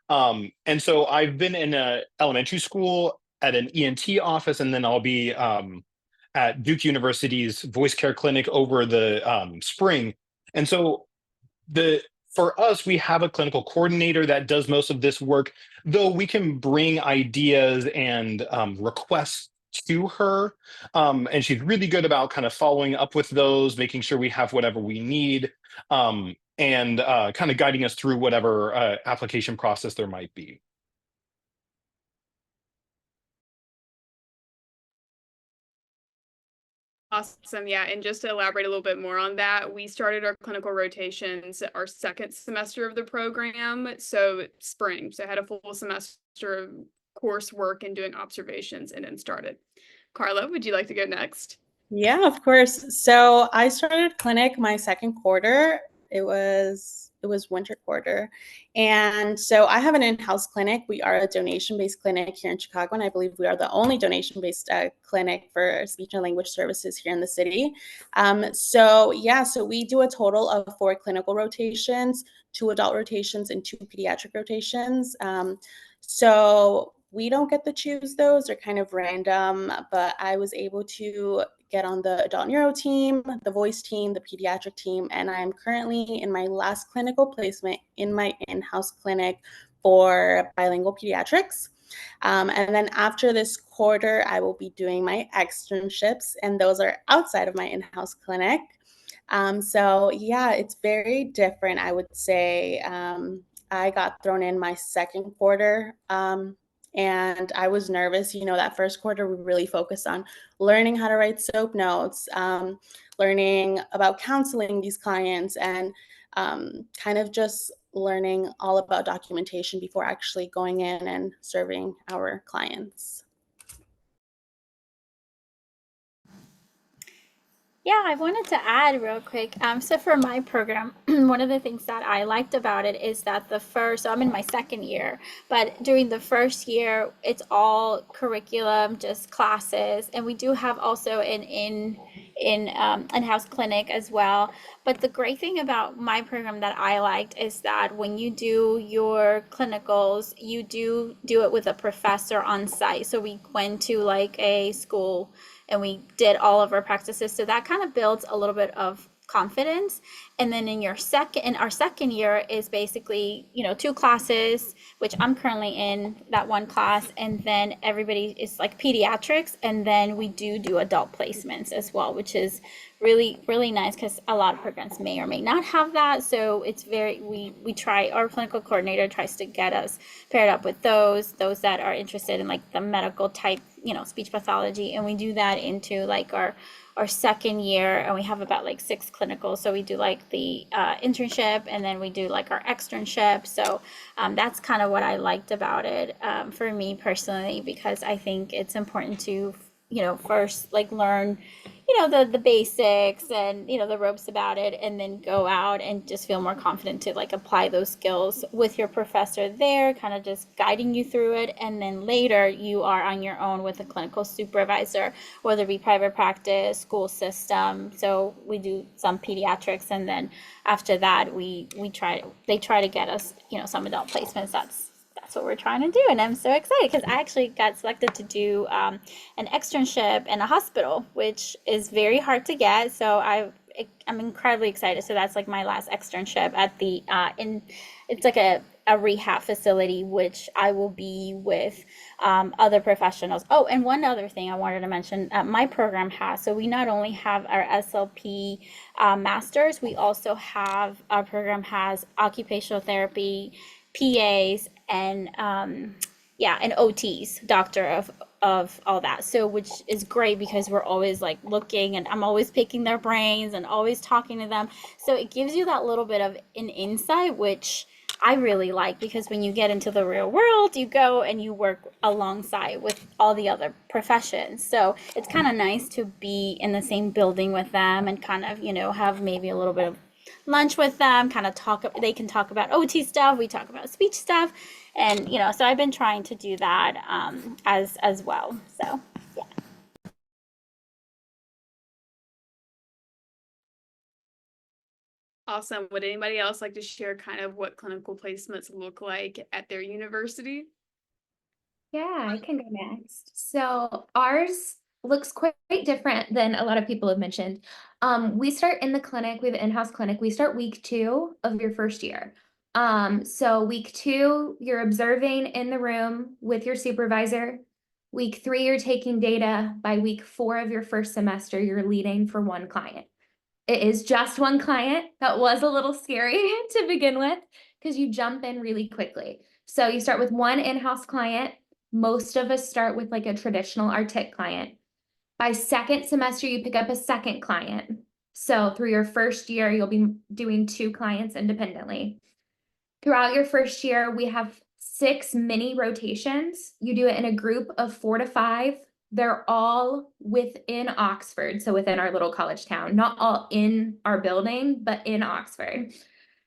And so I've been in a elementary school at an ENT office, and then I'll be at Duke University's voice care clinic over the spring. And so for us, we have a clinical coordinator that does most of this work, though we can bring ideas and requests to her. And she's really good about kind of following up with those, making sure we have whatever we need, and kind of guiding us through whatever application process there might be. Awesome. Yeah. And just to elaborate a little bit more on that, we started our clinical rotations our second semester of the program. So spring. So I had a full semester of coursework and doing observations and then started. Carla, would you like to go next? Yeah, of course. So I started clinic my second quarter. It was winter quarter. And so I have an in-house clinic. We are a donation-based clinic here in Chicago, and I believe we are the only donation-based clinic for speech and language services here in the city. So we do a total of 4 clinical rotations, 2 adult rotations, and 2 pediatric rotations. So we don't get to choose those. They're kind of random, but I was able to get on the adult neuro team, the voice team, the pediatric team, and I'm currently in my last clinical placement in my in-house clinic for bilingual pediatrics. And then after this quarter, I will be doing my externships, and those are outside of my in-house clinic. It's very different, I would say. I got thrown in my second quarter, and I was nervous. That first quarter, we really focused on learning how to write SOAP notes, learning about counseling these clients, and kind of just learning all about documentation before actually going in and serving our clients. Yeah, I wanted to add real quick. So for my program, one of the things that I liked about it is that so I'm in my second year, but during the first year, it's all curriculum, just classes, and we do have also an in-house clinic as well. But the great thing about my program that I liked is that when you do your clinicals, you do it with a professor on site. So we went to like a school and we did all of our practices. So that kind of builds a little bit of confidence. And then our second year is basically, 2 classes, which I'm currently in that one class. And then everybody is like pediatrics. And then we do adult placements as well, which is really, really nice because a lot of programs may or may not have that. So it's we try, our clinical coordinator tries to get us paired up with those that are interested in like the medical type, speech pathology. And we do that into like our second year, and we have about like 6 clinicals. So we do like the internship, and then we do like our externship. So that's kind of what I liked about it for me personally, because I think it's important to, first like learn, the basics and, the ropes about it, and then go out and just feel more confident to like apply those skills with your professor there, kind of just guiding you through it. And then later you are on your own with a clinical supervisor, whether it be private practice, school system. So we do some pediatrics, and then after that they try to get us, some adult placements. that's what we're trying to do. And I'm so excited because I actually got selected to do an externship in a hospital, which is very hard to get. So I'm incredibly excited. So that's like my last externship at the it's like a rehab facility, which I will be with other professionals. Oh, and one other thing I wanted to mention, my program has, so we not only have our SLP masters, we also have, our program has occupational therapy, PAs, and and OTs, doctor of all that. So which is great because we're always like looking, and I'm always picking their brains and always talking to them. So it gives you that little bit of an insight, which I really like, because when you get into the real world, you go and you work alongside with all the other professions. So it's kind of nice to be in the same building with them and kind of, have maybe a little bit of lunch with them, kind of they can talk about OT stuff, we talk about speech stuff. And, so I've been trying to do that as well. So, yeah. Awesome. Would anybody else like to share kind of what clinical placements look like at their university? Yeah, I can go next. So ours looks quite different than a lot of people have mentioned. We start in the clinic, we have an in-house clinic. We start week 2 of your first year. So week 2, you're observing in the room with your supervisor. Week 3, you're taking data. By week 4 of your first semester, you're leading for one client. It is just one client. That was a little scary to begin with because you jump in really quickly. So you start with one in-house client. Most of us start with like a traditional ARTIC client. By second semester, you pick up a second client. So through your first year, you'll be doing 2 clients independently. Throughout your first year, we have 6 mini rotations. You do it in a group of 4 to 5. They're all within Oxford, so within our little college town, not all in our building, but in Oxford.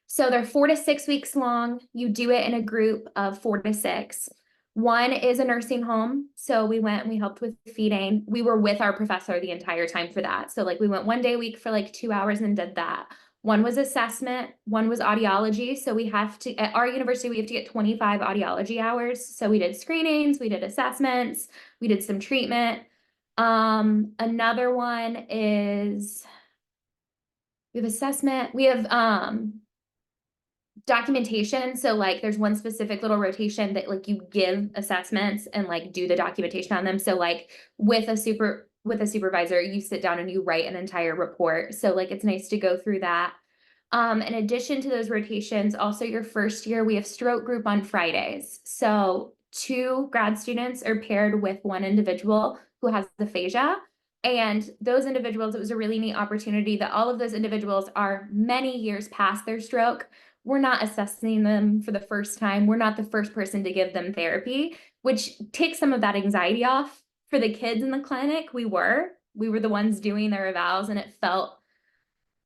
So they're 4 to 6 weeks long. You do it in a group of 4 to 6. One is a nursing home. So we went and we helped with feeding. We were with our professor the entire time for that. So like we went 1 day a week for like 2 hours and did that. One was assessment, one was audiology. So we have to, at our university, we have to get 25 audiology hours. So we did screenings, we did assessments, we did some treatment. Another one is, we have assessment, we have documentation. So like there's one specific little rotation that like you give assessments and like do the documentation on them. So like with a supervisor, you sit down and you write an entire report. So like it's nice to go through that. In addition to those rotations, also your first year, we have stroke group on Fridays. So 2 grad students are paired with one individual who has aphasia. And those individuals, it was a really neat opportunity that all of those individuals are many years past their stroke. We're not assessing them for the first time. We're not the first person to give them therapy, which takes some of that anxiety off. For the kids in the clinic, we were the ones doing their evals, and it felt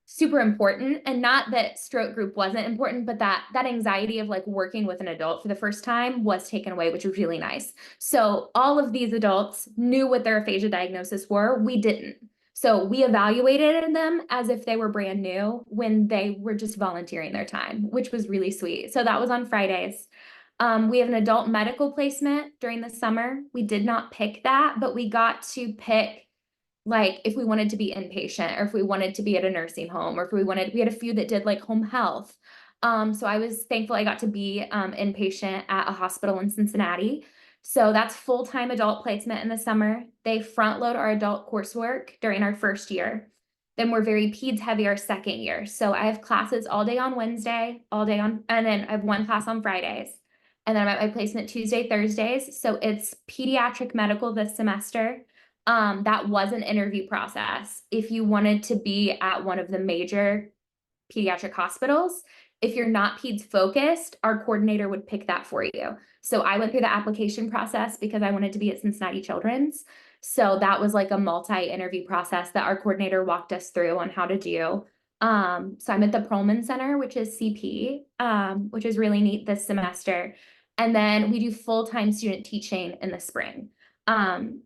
super important. And not that stroke group wasn't important, but that anxiety of like working with an adult for the first time was taken away, which was really nice. So all of these adults knew what their aphasia diagnosis were. We didn't. So we evaluated them as if they were brand new when they were just volunteering their time, which was really sweet. So that was on Fridays. We have an adult medical placement during the summer. We did not pick that, but we got to pick like if we wanted to be inpatient or if we wanted to be at a nursing home or if we had a few that did like home health. So I was thankful I got to be inpatient at a hospital in Cincinnati. So that's full-time adult placement in the summer. They front load our adult coursework during our first year. Then we're very peds heavy our second year. So I have classes all day on Wednesday, and then I have one class on Fridays. And then I'm at my placement Tuesday, Thursdays. So it's pediatric medical this semester. That was an interview process. If you wanted to be at one of the major pediatric hospitals, if you're not peds focused, our coordinator would pick that for you. So I went through the application process because I wanted to be at Cincinnati Children's. So that was like a multi-interview process that our coordinator walked us through on how to do. So I'm at the Perlman Center, which is CP, which is really neat this semester. And then we do full-time student teaching in the spring.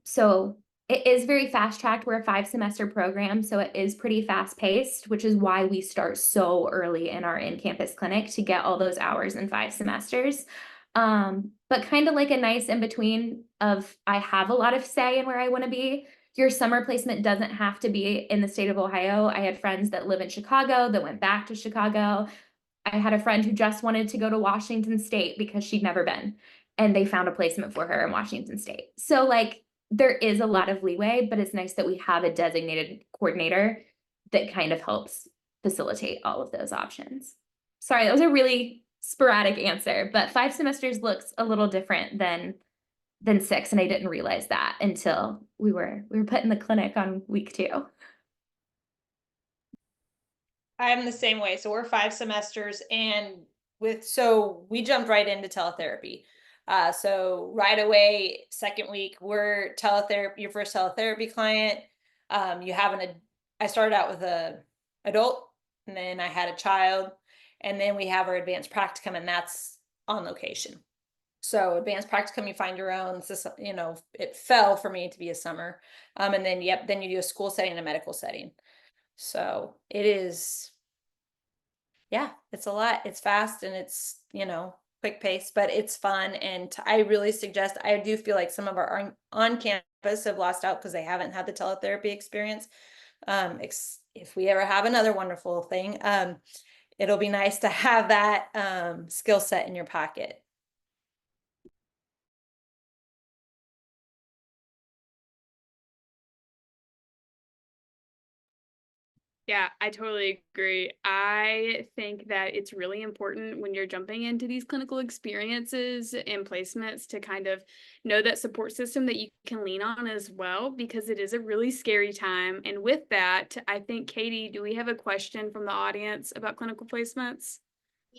So it is very fast-tracked. We're a 5-semester program, so it is pretty fast-paced, which is why we start so early in our in-campus clinic to get all those hours in 5 semesters. But kind of like a nice in between of I have a lot of say in where I want to be. Your summer placement doesn't have to be in the state of Ohio. I had friends that live in Chicago that went back to Chicago. I had a friend who just wanted to go to Washington State because she'd never been, and they found a placement for her in Washington State. So like there is a lot of leeway, but it's nice that we have a designated coordinator that kind of helps facilitate all of those options. Sorry, that was a really sporadic answer, but 5 semesters looks a little different than 6, and I didn't realize that until we were put in the clinic on week 2. I'm the same way. So we're 5 semesters, and so we jumped right into teletherapy. So right away, second week, we're teletherapy, your first teletherapy client. You have I started out with a adult, and then I had a child, and then we have our advanced practicum, and that's on location. So advanced practicum, you find your own. You know, it fell for me to be a summer. And then, then you do a school setting and a medical setting. So it is, yeah, it's a lot. It's fast and it's, you know, quick pace, but it's fun. And I really suggest, I do feel like some of our on campus have lost out because they haven't had the teletherapy experience. If we ever have another wonderful thing, it'll be nice to have that skill set in your pocket. Yeah, I totally agree. I think that it's really important when you're jumping into these clinical experiences and placements to kind of know that support system that you can lean on as well, because it is a really scary time. And with that, I think, Katie, do we have a question from the audience about clinical placements?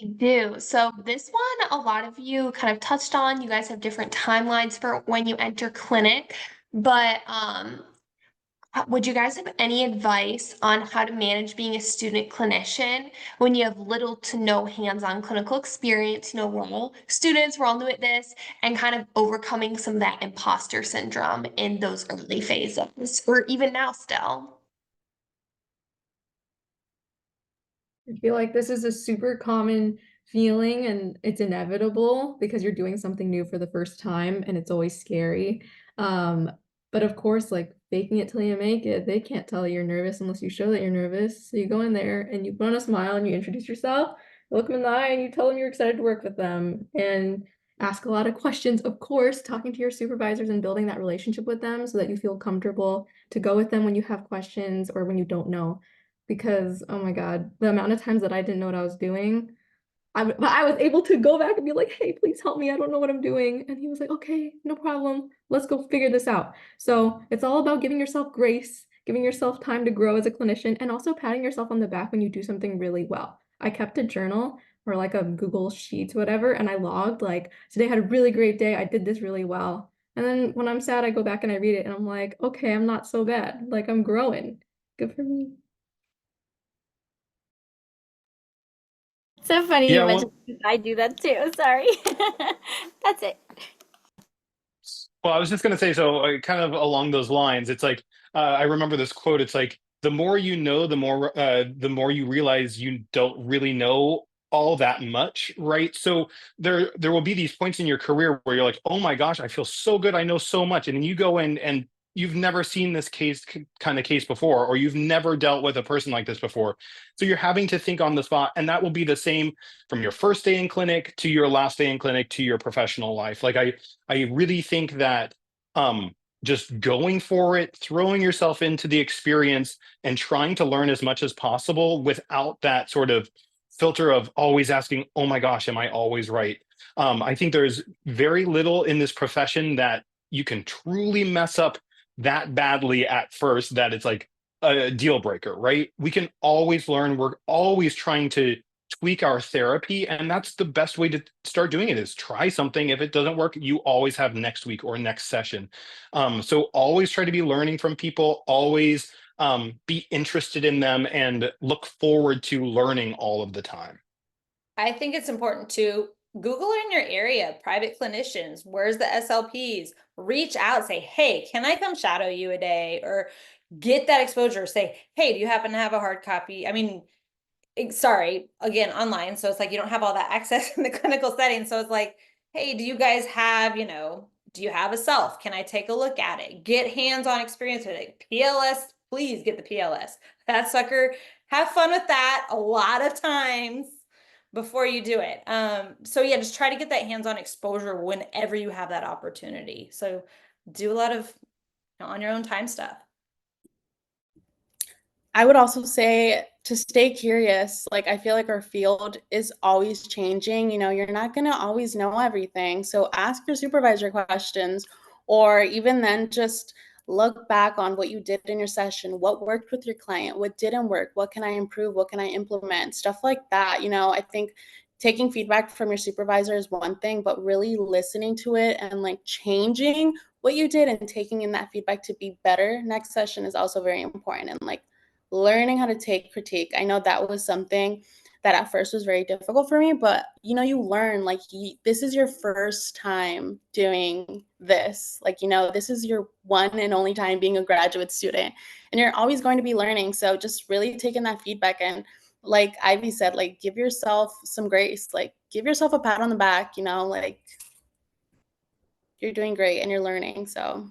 We do. So this one, a lot of you kind of touched on. You guys have different timelines for when you enter clinic, but would you guys have any advice on how to manage being a student clinician when you have little to no hands-on clinical experience? You know, we're all students, we're all new at this, and kind of overcoming some of that imposter syndrome in those early phases, or even now still. I feel like this is a super common feeling and it's inevitable because you're doing something new for the first time and it's always scary. But of course, like faking it till you make it, they can't tell you're nervous unless you show that you're nervous. So you go in there and you put on a smile and you introduce yourself, look them in the eye and you tell them you're excited to work with them and ask a lot of questions. Of course, talking to your supervisors and building that relationship with them so that you feel comfortable to go with them when you have questions or when you don't know. Because, oh my God, the amount of times that I didn't know what I was doing, but I was able to go back and be like, hey, please help me. I don't know what I'm doing. And he was like, okay, no problem. Let's go figure this out. So it's all about giving yourself grace, giving yourself time to grow as a clinician, and also patting yourself on the back when you do something really well. I kept a journal or like a Google Sheets, whatever, and I logged like, today I had a really great day. I did this really well. And then when I'm sad, I go back and I read it and I'm like, okay, I'm not so bad. Like I'm growing. Good for me. So funny Yeah, you well, mentioned I do that too. Sorry. That's it. Well, I was just going to say, so kind of along those lines, it's like, I remember this quote. It's like, the more you know, the more you realize you don't really know all that much, right? So there will be these points in your career where you're like, oh my gosh, I feel so good. I know so much. And then you go in and you've never seen this kind of case before, or you've never dealt with a person like this before. So you're having to think on the spot. And that will be the same from your first day in clinic to your last day in clinic to your professional life. Like I really think that just going for it, throwing yourself into the experience and trying to learn as much as possible without that sort of filter of always asking, oh my gosh, am I always right? I think there's very little in this profession that you can truly mess up that badly at first that it's like a deal breaker, right? We can always learn. We're always trying to tweak our therapy, and that's the best way to start doing it is try something. If it doesn't work, you always have next week or next session. So always try to be learning from people, always be interested in them and look forward to learning all of the time. I think it's important to Google in your area, private clinicians, where's the SLPs, reach out, say, hey, can I come shadow you a day, or get that exposure, say, hey, do you happen to have a hard copy? I mean, sorry, again, online. So it's like, you don't have all that access in the clinical setting. So it's like, hey, do you guys have, do you have a self? Can I take a look at it? Get hands-on experience with it. PLS, please get the PLS. That sucker, have fun with that a lot of times before you do it. So yeah, just try to get that hands-on exposure whenever you have that opportunity. So do a lot of on your own time stuff. I would also say to stay curious. Like, I feel like our field is always changing. You're not going to always know everything. So ask your supervisor questions, or even then just look back on what you did in your session. What worked with your client? What didn't work? What can I improve? What can I implement? Stuff like that. I think taking feedback from your supervisor is one thing, but really listening to it and like changing what you did and taking in that feedback to be better next session is also very important. And like learning how to take critique. I know that was something that at first was very difficult for me, but you learn like this is your first time doing this. Like, this is your one and only time being a graduate student, and you're always going to be learning. So just really taking that feedback and, like Ivy said, like give yourself some grace, like give yourself a pat on the back, like you're doing great and you're learning. So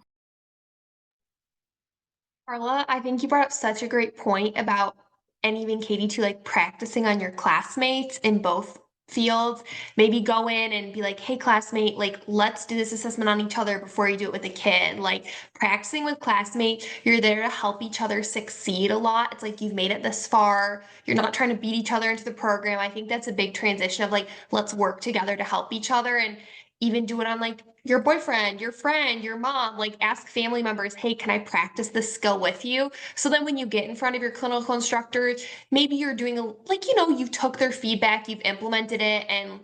Carla, I think you brought up such a great point about, and even Katie too, like practicing on your classmates in both fields. Maybe go in and be like, hey, classmate, like, let's do this assessment on each other before you do it with a kid. Like, practicing with classmates, you're there to help each other succeed a lot. It's like you've made it this far. You're not trying to beat each other into the program. I think that's a big transition of like, let's work together to help each other, and even do it on like your boyfriend, your friend, your mom. Like, ask family members, hey, can I practice this skill with you? So then when you get in front of your clinical instructor, maybe you're doing like, you took their feedback, you've implemented it, and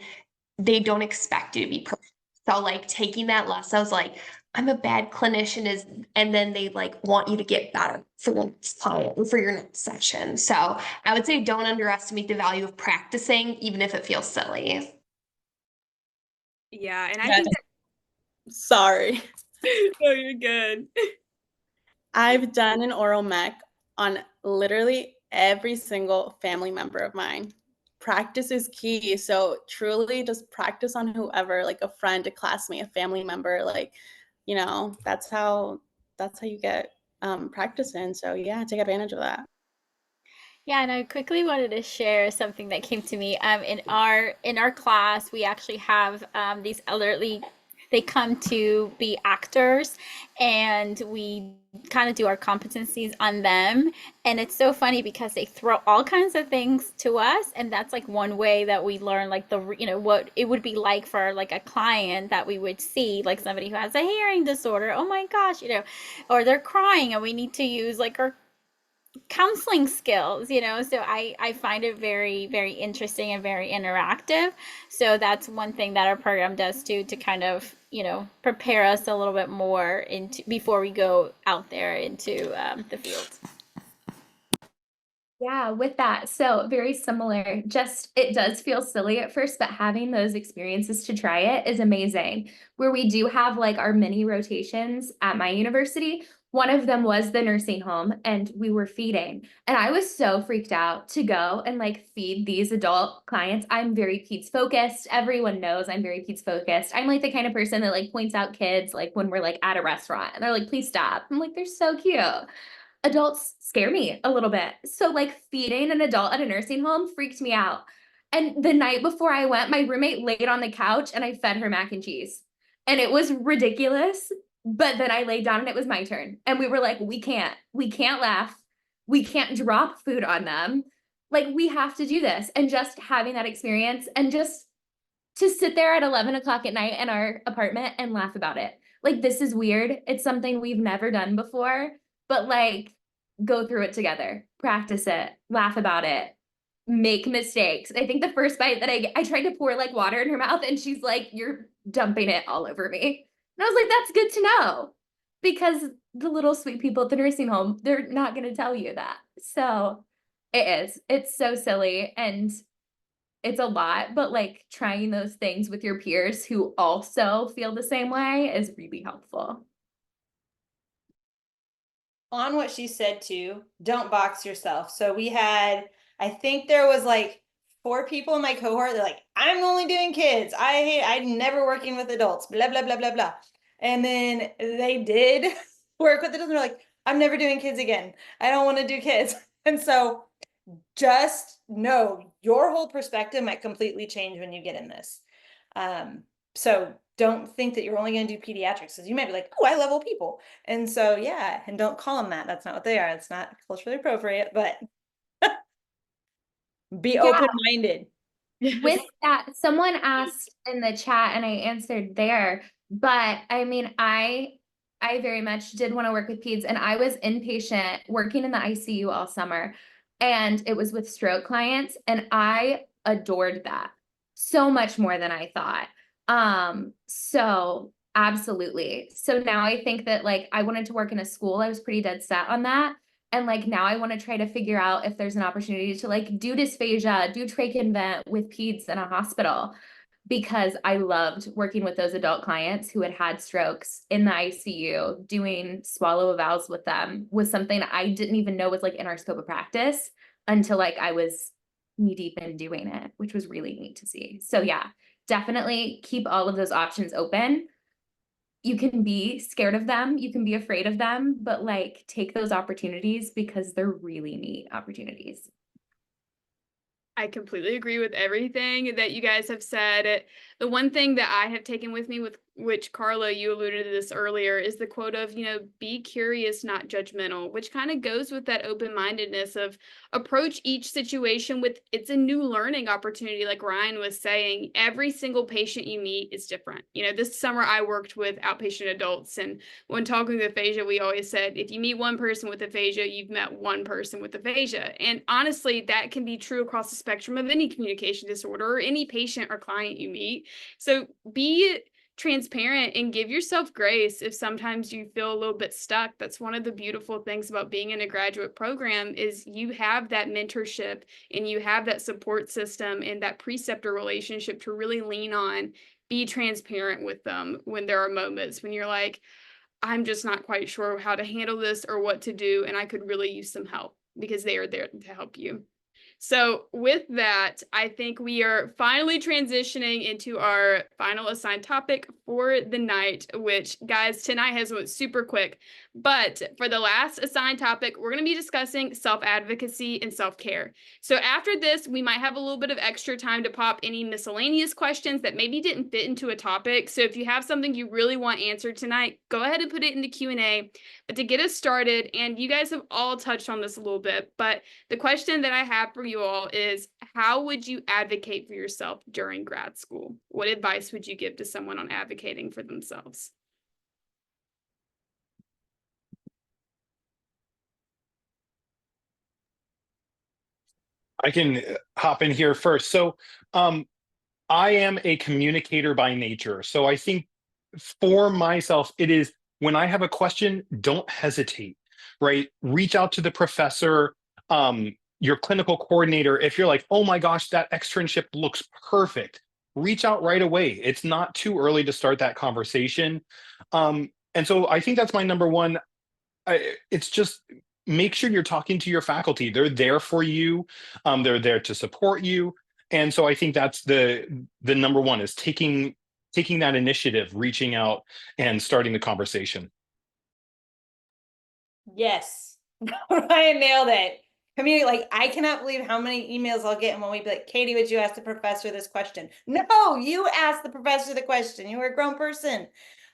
they don't expect you to be perfect. So like taking that lesson, I was like, I'm a bad clinician is, and then they like want you to get better for the next client, for your next session. So I would say don't underestimate the value of practicing, even if it feels silly. Yeah, and I think sorry. oh, you're good. I've done an oral mech on literally every single family member of mine. Practice is key. So truly just practice on whoever, like a friend, a classmate, a family member, like, that's how you get practice in. So yeah, take advantage of that. Yeah, and I quickly wanted to share something that came to me. In our class, we actually have these elderly. They come to be actors, and we kind of do our competencies on them. And it's so funny because they throw all kinds of things to us, and that's like one way that we learn like what it would be like for like a client that we would see, like somebody who has a hearing disorder. Oh my gosh, or they're crying, and we need to use like our counseling skills. So I find it very, very interesting and very interactive. So that's one thing that our program does too, to kind of prepare us a little bit more into before we go out there into the field. Yeah, with that. So very similar. Just it does feel silly at first, but having those experiences to try it is amazing. Where we do have like our mini rotations at my university. One of them was the nursing home, and we were feeding. And I was so freaked out to go and like feed these adult clients. I'm very peds focused. Everyone knows I'm very peds focused. I'm like the kind of person that like points out kids like when we're like at a restaurant and they're like, please stop. I'm like, they're so cute. Adults scare me a little bit. So like feeding an adult at a nursing home freaked me out. And the night before I went, my roommate laid on the couch and I fed her mac and cheese. And it was ridiculous. But then I laid down and it was my turn. And we were like, we can't laugh. We can't drop food on them. Like, we have to do this. And just having that experience and just to sit there at 11 o'clock at night in our apartment and laugh about it. Like, this is weird. It's something we've never done before, but like, go through it together, practice it, laugh about it, make mistakes. I think the first bite that I tried to pour like water in her mouth, and she's like, you're dumping it all over me. And I was like, that's good to know, because the little sweet people at the nursing home, they're not going to tell you that. So it's so silly. And it's a lot, but like trying those things with your peers who also feel the same way is really helpful. On what she said too, don't box yourself. So we had, I think there was like 4 people in my cohort, they're like, I'm only doing kids. I'm never working with adults, blah, blah, blah, blah, blah. And then they did work with adults and they're like, I'm never doing kids again. I don't want to do kids. And so just know your whole perspective might completely change when you get in this. So don't think that you're only going to do pediatrics, because you might be like, oh, I love old people. And so, yeah, and don't call them that. That's not what they are. It's not culturally appropriate, but be open-minded. With that, someone asked in the chat and I answered there, but I mean, I very much did want to work with peds, and I was inpatient working in the ICU all summer, and it was with stroke clients, and I adored that so much more than I thought. So absolutely. So now I think that like I wanted to work in a school. I was pretty dead set on that. And like now I want to try to figure out if there's an opportunity to like do dysphagia, do trach and vent with peds in a hospital, because I loved working with those adult clients who had had strokes in the ICU. Doing swallow evals with them was something I didn't even know was like in our scope of practice until like I was knee deep in doing it, which was really neat to see. So yeah, definitely keep all of those options open. You can be scared of them, you can be afraid of them, but like take those opportunities because they're really neat opportunities. I completely agree with everything that you guys have said. The one thing that I have taken with me, with which Carla, you alluded to this earlier, is the quote of, be curious, not judgmental, which kind of goes with that open-mindedness of approach each situation with it's a new learning opportunity. Like Ryan was saying, every single patient you meet is different. This summer I worked with outpatient adults, and when talking with aphasia, we always said, if you meet one person with aphasia, you've met one person with aphasia. And honestly, that can be true across the spectrum of any communication disorder or any patient or client you meet. So be transparent and give yourself grace if sometimes you feel a little bit stuck. That's one of the beautiful things about being in a graduate program is you have that mentorship and you have that support system and that preceptor relationship to really lean on. Be transparent with them when there are moments when you're like, I'm just not quite sure how to handle this or what to do, and I could really use some help, because they are there to help you. So with that, I think we are finally transitioning into our final assigned topic for the night, which, guys, tonight has went super quick. But for the last assigned topic, we're going to be discussing self-advocacy and self-care. So after this, we might have a little bit of extra time to pop any miscellaneous questions that maybe didn't fit into a topic. So if you have something you really want answered tonight, go ahead and put it into Q&A. But to get us started, and you guys have all touched on this a little bit, but the question that I have for you all is, how would you advocate for yourself during grad school? What advice would you give to someone on advocating for themselves? I can hop in here first. So I am a communicator by nature. So I think for myself, it is when I have a question, don't hesitate, right? Reach out to the professor, your clinical coordinator. If you're like, oh my gosh, that externship looks perfect, reach out right away. It's not too early to start that conversation. And so I think that's my number one. It's just make sure you're talking to your faculty. They're there for you. They're there to support you. And so I think that's the number one, is taking that initiative, reaching out and starting the conversation. Yes. Ryan nailed it. Community, like, I cannot believe how many emails I'll get in 1 week, be like, Katie, would you ask the professor this question? No, you ask the professor the question. You are a grown person.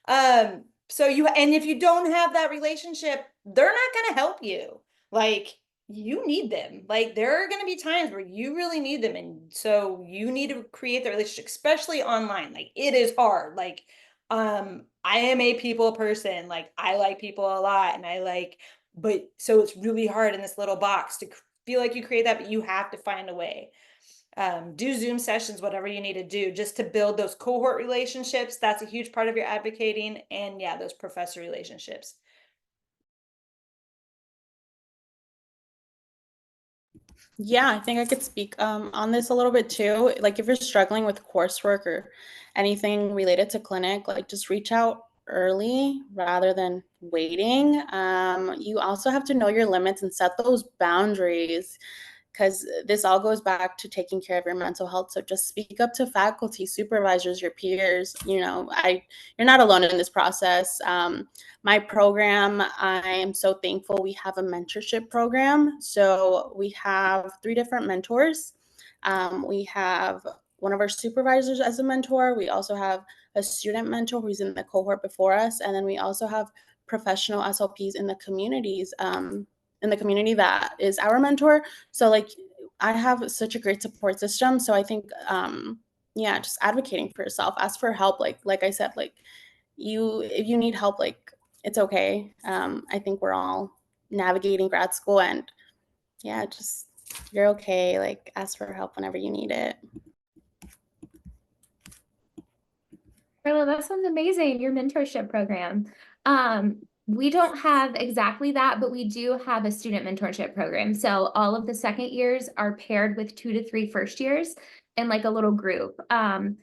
And if you don't have that relationship, they're not going to help you. Like, you need them. Like, there are going to be times where you really need them. And so you need to create the relationship, especially online. Like, it is hard. Like, I am a people person. Like, I like people a lot, and but so it's really hard in this little box to feel like you create that, but you have to find a way. Do Zoom sessions, whatever you need to do, just to build those cohort relationships. That's a huge part of your advocating. And yeah, those professor relationships. Yeah, I think I could speak on this a little bit too. Like if you're struggling with coursework or anything related to clinic, like just reach out early rather than waiting. You also have to know your limits and set those boundaries. because this all goes back to taking care of your mental health. So just speak up to faculty, supervisors, your peers. You're not alone in this process. My program, I am so thankful we have a mentorship program. So we have 3 different mentors. We have one of our supervisors as a mentor. We also have a student mentor who's in the cohort before us. And then we also have professional SLPs in the communities, in the community that is our mentor. So like I have such a great support system. So I think just advocating for yourself, ask for help. Like I said, like if you need help, like it's okay. I think we're all navigating grad school, and just you're okay. Like ask for help whenever you need it. Carla, that sounds amazing, your mentorship program. We don't have exactly that, but we do have a student mentorship program. So all of the second years are paired with 2 to 3 first years in like a little group. And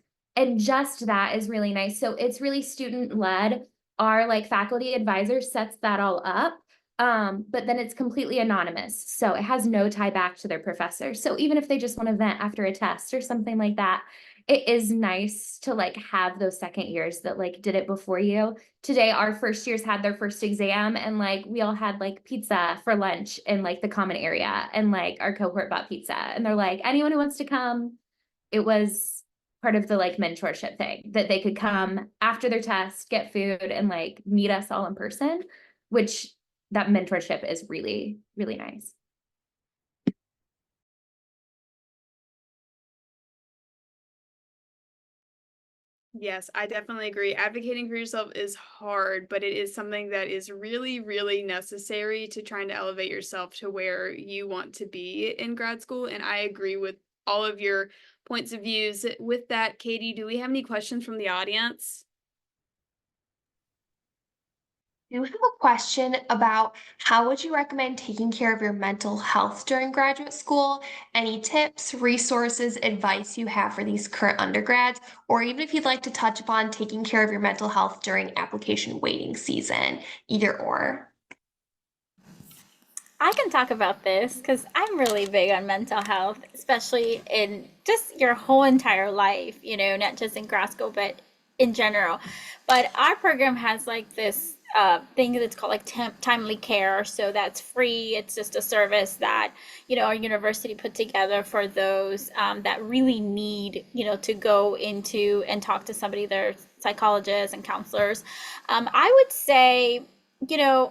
just that is really nice. So it's really student led. Our like faculty advisor sets that all up. But then it's completely anonymous. So it has no tie back to their professor. So even if they just want to vent after a test or something like that, it is nice to like have those second years that like did it before you. Today, our first years had their first exam, and like we all had like pizza for lunch in like the common area, and like our cohort bought pizza, and they're like, anyone who wants to come. It was part of the like mentorship thing that they could come after their test, get food, and like meet us all in person, which that mentorship is really, really nice. Yes, I definitely agree. Advocating for yourself is hard, but it is something that is really, really necessary to trying to elevate yourself to where you want to be in grad school. And I agree with all of your points of views. With that, Katie, do we have any questions from the audience? You have a question about how would you recommend taking care of your mental health during graduate school? Any tips, resources, advice you have for these current undergrads, or even if you'd like to touch upon taking care of your mental health during application waiting season, either or. I can talk about this because I'm really big on mental health, especially in just your whole entire life, not just in grad school, but in general. But our program has like this thing that's called like timely care. So that's free. It's just a service that, our university put together for those that really need, to go into and talk to somebody, their psychologists and counselors. I would say,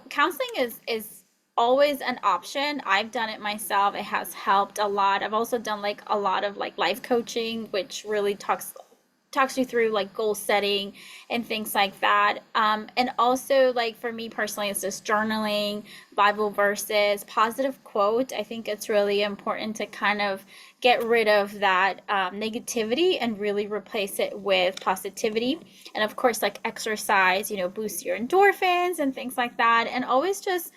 counseling is always an option. I've done it myself. It has helped a lot. I've also done like a lot of like life coaching, which really talks you through like goal setting and things like that. And also like for me personally, it's just journaling, Bible verses, positive quote. I think it's really important to kind of get rid of that negativity and really replace it with positivity. And of course, like exercise, boost your endorphins and things like that. And always just,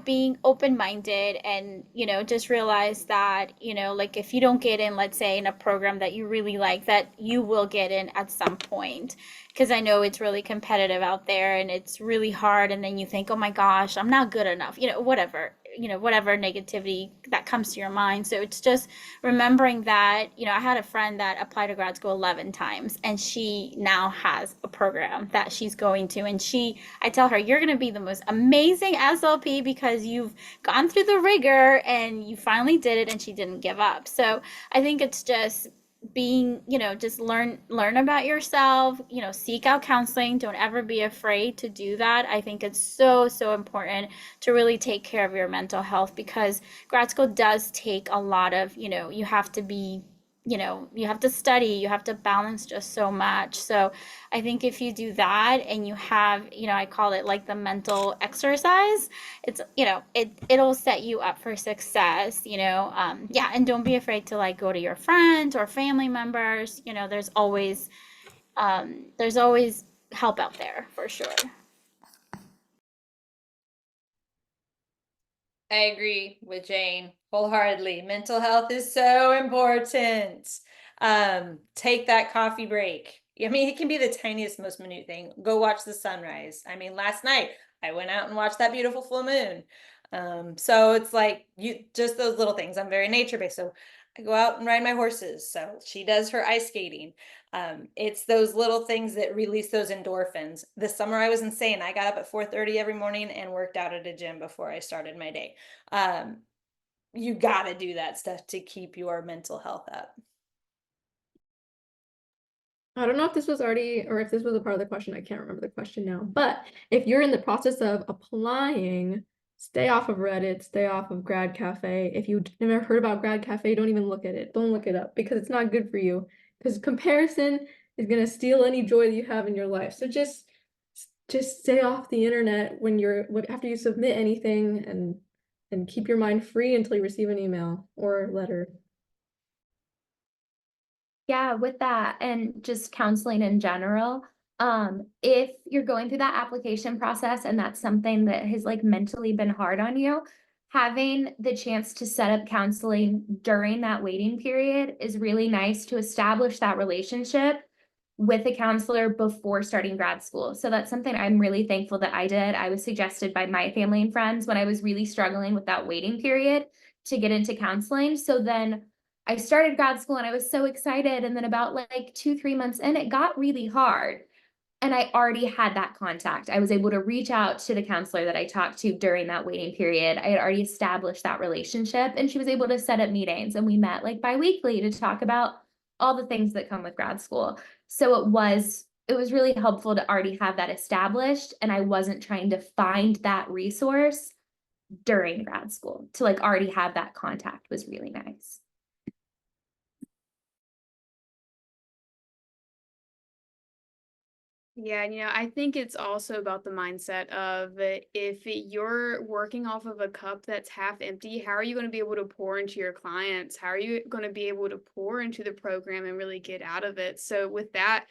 being open-minded and, just realize that, like if you don't get in, let's say in a program that you really like, that you will get in at some point. Because I know it's really competitive out there and it's really hard. And then you think, oh my gosh, I'm not good enough, whatever negativity that comes to your mind. So it's just remembering that, I had a friend that applied to grad school 11 times and she now has a program that she's going to. And I tell her, you're going to be the most amazing SLP because you've gone through the rigor and you finally did it, and she didn't give up. So I think it's just being, just learn about yourself, seek out counseling. Don't ever be afraid to do that. I think it's so important to really take care of your mental health, because grad school does take a lot of, you have to be, you have to study, you have to balance just so much. So I think if you do that and you have, I call it like the mental exercise, it's, it'll set you up for success, and don't be afraid to like go to your friends or family members. There's always help out there for sure. I agree with Jane wholeheartedly. Mental health is so important. Take that coffee break. I mean, it can be the tiniest, most minute thing. Go watch the sunrise. I mean, last night I went out and watched that beautiful full moon. So it's like just those little things. I'm very nature-based. So I go out and ride my horses. So she does her ice skating. It's those little things that release those endorphins. This summer I was insane. I got up at 4:30 every morning and worked out at a gym before I started my day. You got to do that stuff to keep your mental health up. I don't know if this was already, or if this was a part of the question. I can't remember the question now. But if you're in the process of applying, stay off of Reddit, stay off of Grad Cafe. If you've never heard about Grad Cafe, don't even look at it. Don't look it up because it's not good for you. Because comparison is going to steal any joy that you have in your life. So just stay off the internet after you submit anything, and keep your mind free until you receive an email or letter. Yeah, with that and just counseling in general, if you're going through that application process and that's something that has like mentally been hard on you, having the chance to set up counseling during that waiting period is really nice to establish that relationship with a counselor before starting grad school. So that's something I'm really thankful that I did. I was suggested by my family and friends when I was really struggling with that waiting period to get into counseling. So then I started grad school and I was so excited. And then about like 2-3 months in, it got really hard. And I already had that contact. I was able to reach out to the counselor that I talked to during that waiting period. I had already established that relationship, and she was able to set up meetings, and we met like bi-weekly to talk about all the things that come with grad school. So it was really helpful to already have that established, and I wasn't trying to find that resource during grad school. To like already have that contact was really nice. Yeah, I think it's also about the mindset of if you're working off of a cup that's half empty, how are you going to be able to pour into your clients? How are you going to be able to pour into the program and really get out of it? So with that,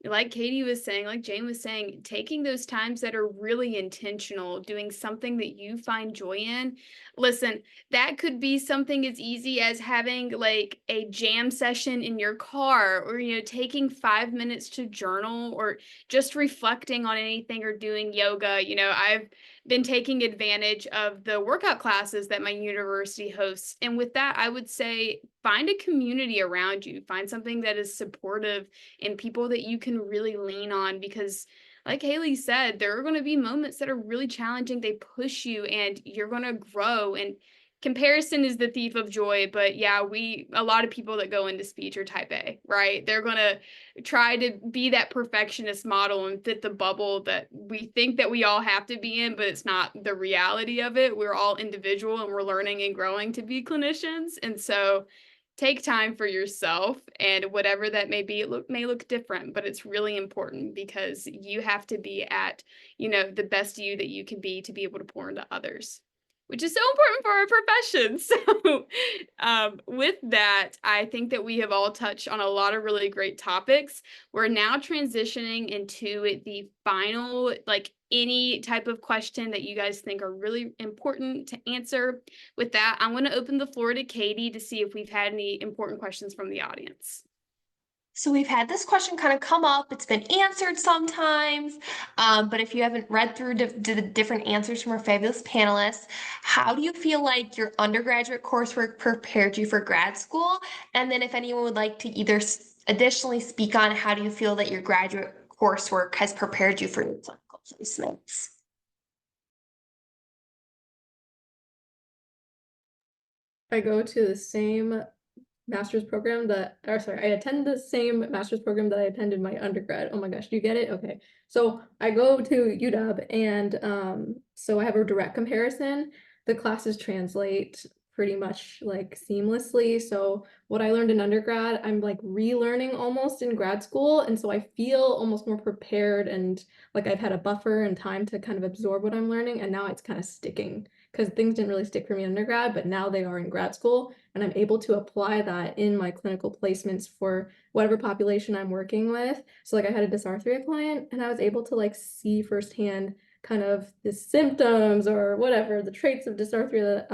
like Katie was saying, like Jane was saying, taking those times that are really intentional, doing something that you find joy in. Listen, that could be something as easy as having like a jam session in your car, or, taking 5 minutes to journal, or just reflecting on anything, or doing yoga. I've been taking advantage of the workout classes that my university hosts. And with that, I would say find a community around you, find something that is supportive and people that you can really lean on, because like Haley said, there are going to be moments that are really challenging. They push you and you're going to grow, and comparison is the thief of joy. But yeah, a lot of people that go into speech are type A, right? They're going to try to be that perfectionist model and fit the bubble that we think that we all have to be in, but it's not the reality of it. We're all individual and we're learning and growing to be clinicians. And so take time for yourself, and whatever that may be, it may look different, but it's really important because you have to be at, the best you that you can be to be able to pour into others, which is so important for our profession. So with that, I think that we have all touched on a lot of really great topics. We're now transitioning into the final, like any type of question that you guys think are really important to answer. With that, I'm going to open the floor to Katie to see if we've had any important questions from the audience. So we've had this question kind of come up. It's been answered sometimes, but if you haven't read through the different answers from our fabulous panelists, how do you feel like your undergraduate coursework prepared you for grad school? And then if anyone would like to either additionally speak on how do you feel that your graduate coursework has prepared you for your clinical placements? I go to the same master's program I attend the same master's program that I attended my undergrad. Oh my gosh, do you get it? Okay. So I go to UW, and so I have a direct comparison. The classes translate pretty much like seamlessly. So what I learned in undergrad, I'm like relearning almost in grad school. And so I feel almost more prepared, and like I've had a buffer and time to kind of absorb what I'm learning. And now it's kind of sticking, because things didn't really stick for me in undergrad, but now they are in grad school, and I'm able to apply that in my clinical placements for whatever population I'm working with. So like I had a dysarthria client, and I was able to like see firsthand kind of the symptoms or whatever, the traits of dysarthria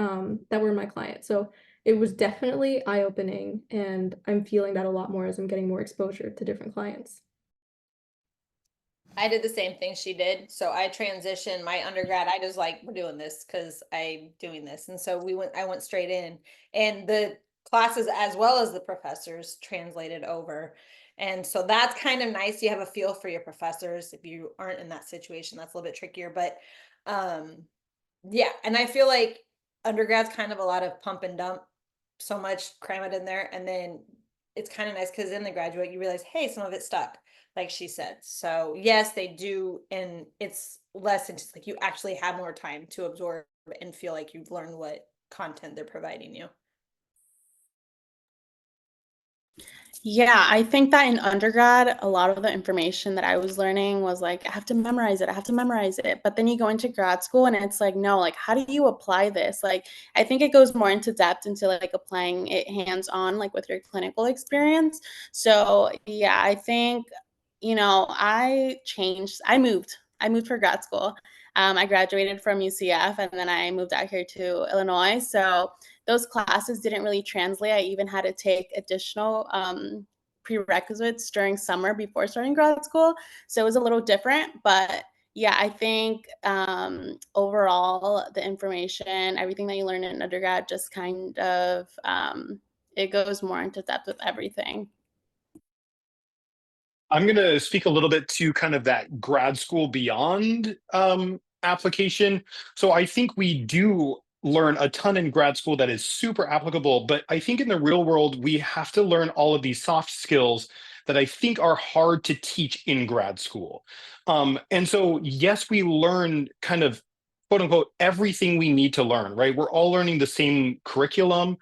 that were in my client. So it was definitely eye-opening, and I'm feeling that a lot more as I'm getting more exposure to different clients. I did the same thing she did. So I transitioned my undergrad. I just like, we're doing this because I'm doing this. And so I went straight in, and the classes as well as the professors translated over. And so that's kind of nice. You have a feel for your professors. If you aren't in that situation, that's a little bit trickier. But yeah, and I feel like undergrad's kind of a lot of pump and dump, so much cram it in there, and then it's kind of nice because in the graduate you realize, hey, some of it stuck, like she said. So yes, they do, and it's less, it's just like you actually have more time to absorb and feel like you've learned what content they're providing you. Yeah, I think that in undergrad, a lot of the information that I was learning was like, I have to memorize it, I have to memorize it. But then you go into grad school and it's like, no, like, how do you apply this? Like, I think it goes more into depth into like applying it hands-on, like with your clinical experience. So yeah, I think, I moved for grad school. I graduated from UCF and then I moved out here to Illinois. So those classes didn't really translate. I even had to take additional prerequisites during summer before starting grad school. So it was a little different, but yeah, I think overall the information, everything that you learn in undergrad just kind of, it goes more into depth with everything. I'm going to speak a little bit to kind of that grad school beyond application. So I think we do learn a ton in grad school that is super applicable, but I think in the real world, we have to learn all of these soft skills that I think are hard to teach in grad school. And so, yes, we learn kind of quote unquote everything we need to learn, right? We're all learning the same curriculum,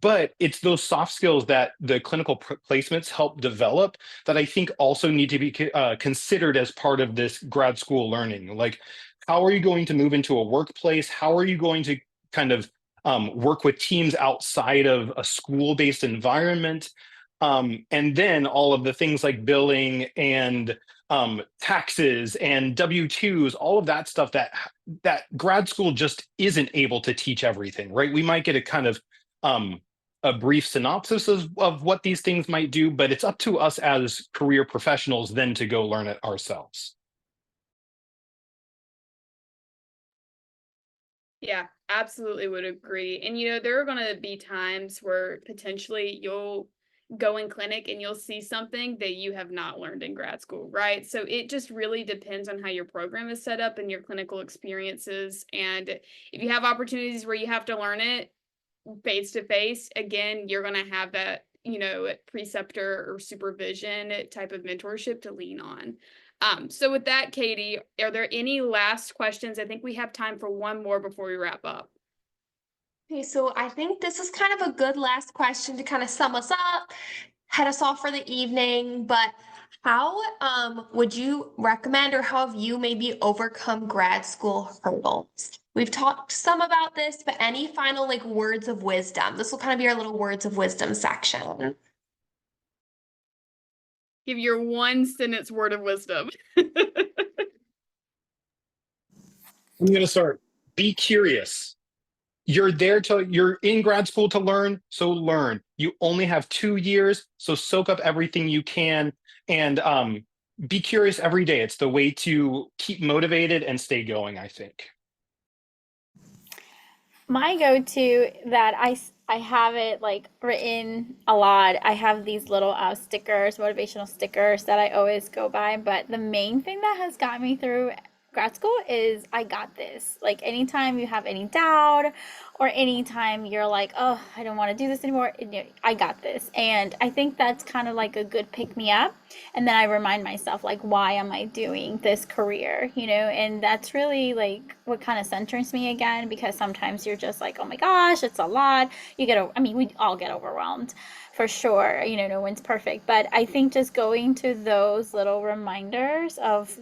but it's those soft skills that the clinical placements help develop that I think also need to be considered as part of this grad school learning. Like, how are you going to move into a workplace? How are you going to kind of work with teams outside of a school-based environment? And then all of the things like billing and taxes and W-2s, all of that stuff that grad school just isn't able to teach everything, right? We might get a kind of a brief synopsis of what these things might do, but it's up to us as career professionals then to go learn it ourselves. Yeah, absolutely would agree. And there are going to be times where potentially you'll go in clinic and you'll see something that you have not learned in grad school, right? So it just really depends on how your program is set up and your clinical experiences. And if you have opportunities where you have to learn it face to face, again, you're going to have that, preceptor or supervision type of mentorship to lean on. So with that, Katie, are there any last questions? I think we have time for one more before we wrap up. Okay, so I think this is kind of a good last question to kind of sum us up, head us off for the evening. But how would you recommend, or how have you maybe overcome grad school hurdles? We've talked some about this, but any final like words of wisdom? This will kind of be our little words of wisdom section. Give your 1-sentence word of wisdom. I'm going to start. Be curious. You're in grad school to learn, so learn. You only have 2 years, so soak up everything you can and be curious every day. It's the way to keep motivated and stay going, I think. My go-to that I have it like written a lot. I have these little stickers, motivational stickers that I always go by. But the main thing that has got me through grad school is I got this. Like anytime you have any doubt or anytime you're like, oh, I don't want to do this anymore, I got this. And I think that's kind of like a good pick me up. And then I remind myself, like, why am I doing this career? And that's really like what kind of centers me again, because sometimes you're just like, oh my gosh, it's a lot. We all get overwhelmed for sure. No one's perfect. But I think just going to those little reminders of,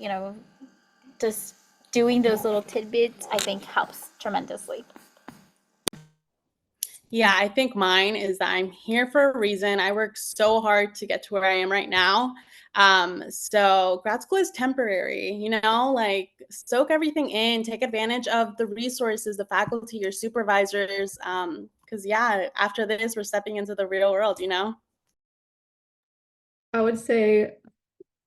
just doing those little tidbits, I think helps tremendously. Yeah, I think mine is that I'm here for a reason. I work so hard to get to where I am right now. So grad school is temporary, like soak everything in, take advantage of the resources, the faculty, your supervisors. Because after this, we're stepping into the real world, I would say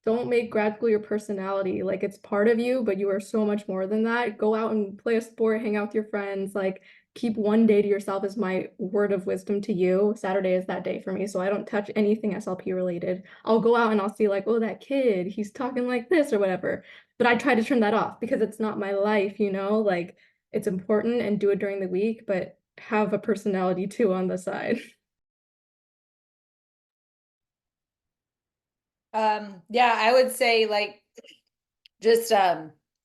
don't make grad school your personality. Like, it's part of you, but you are so much more than that. Go out and play a sport, hang out with your friends, like keep one day to yourself is my word of wisdom to you. Saturday is that day for me, so I don't touch anything SLP related. I'll go out and I'll see like, oh, that kid, he's talking like this or whatever. But I try to turn that off because it's not my life, you know? Like, it's important and do it during the week, but have a personality too on the side. Yeah, I would say like just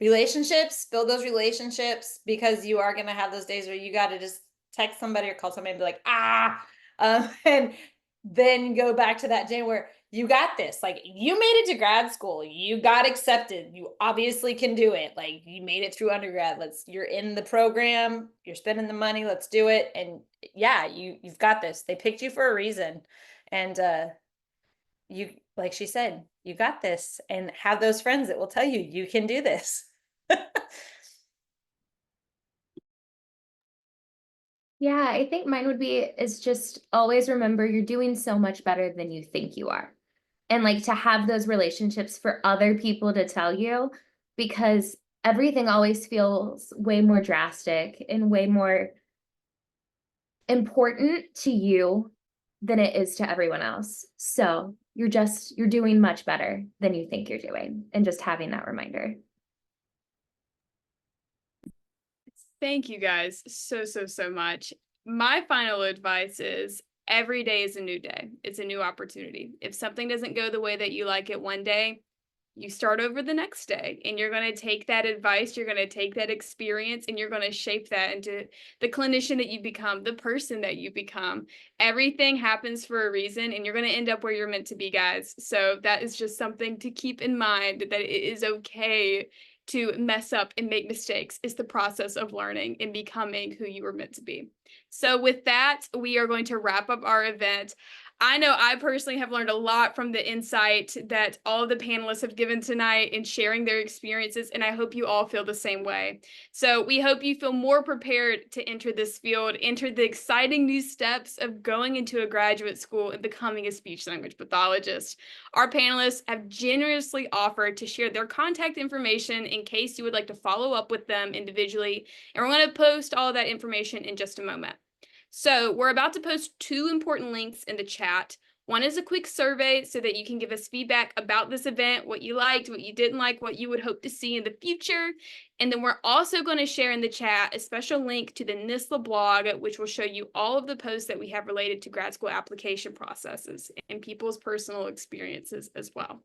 relationships, build those relationships, because you are gonna have those days where you got to just text somebody or call somebody and be like, and then go back to that day where you got this, like you made it to grad school, you got accepted, you obviously can do it, like you made it through undergrad, you're in the program, you're spending the money, let's do it. And yeah, you've got this, they picked you for a reason. And you, like she said, you got this, and have those friends that will tell you you can do this. Yeah, I think mine would be is just always remember you're doing so much better than you think you are. And like to have those relationships for other people to tell you, because everything always feels way more drastic and way more important to you than it is to everyone else. So you're doing much better than you think you're doing, and just having that reminder. Thank you guys so much. My final advice is every day is a new day. It's a new opportunity. If something doesn't go the way that you like it one day, you start over the next day, and you're going to take that advice, you're going to take that experience, and you're going to shape that into the clinician that you become, the person that you become. Everything happens for a reason, and you're going to end up where you're meant to be, guys. So that is just something to keep in mind, that it is okay to mess up and make mistakes. It's the process of learning and becoming who you were meant to be. So with that, we are going to wrap up our event. I know I personally have learned a lot from the insight that all of the panelists have given tonight in sharing their experiences, and I hope you all feel the same way. So we hope you feel more prepared to enter this field, enter the exciting new steps of going into a graduate school and becoming a speech language pathologist. Our panelists have generously offered to share their contact information in case you would like to follow up with them individually, and we're going to post all that information in just a moment. So we're about to post 2 important links in the chat. One is a quick survey so that you can give us feedback about this event, what you liked, what you didn't like, what you would hope to see in the future. And then we're also going to share in the chat a special link to the NSSLHA blog, which will show you all of the posts that we have related to grad school application processes and people's personal experiences as well.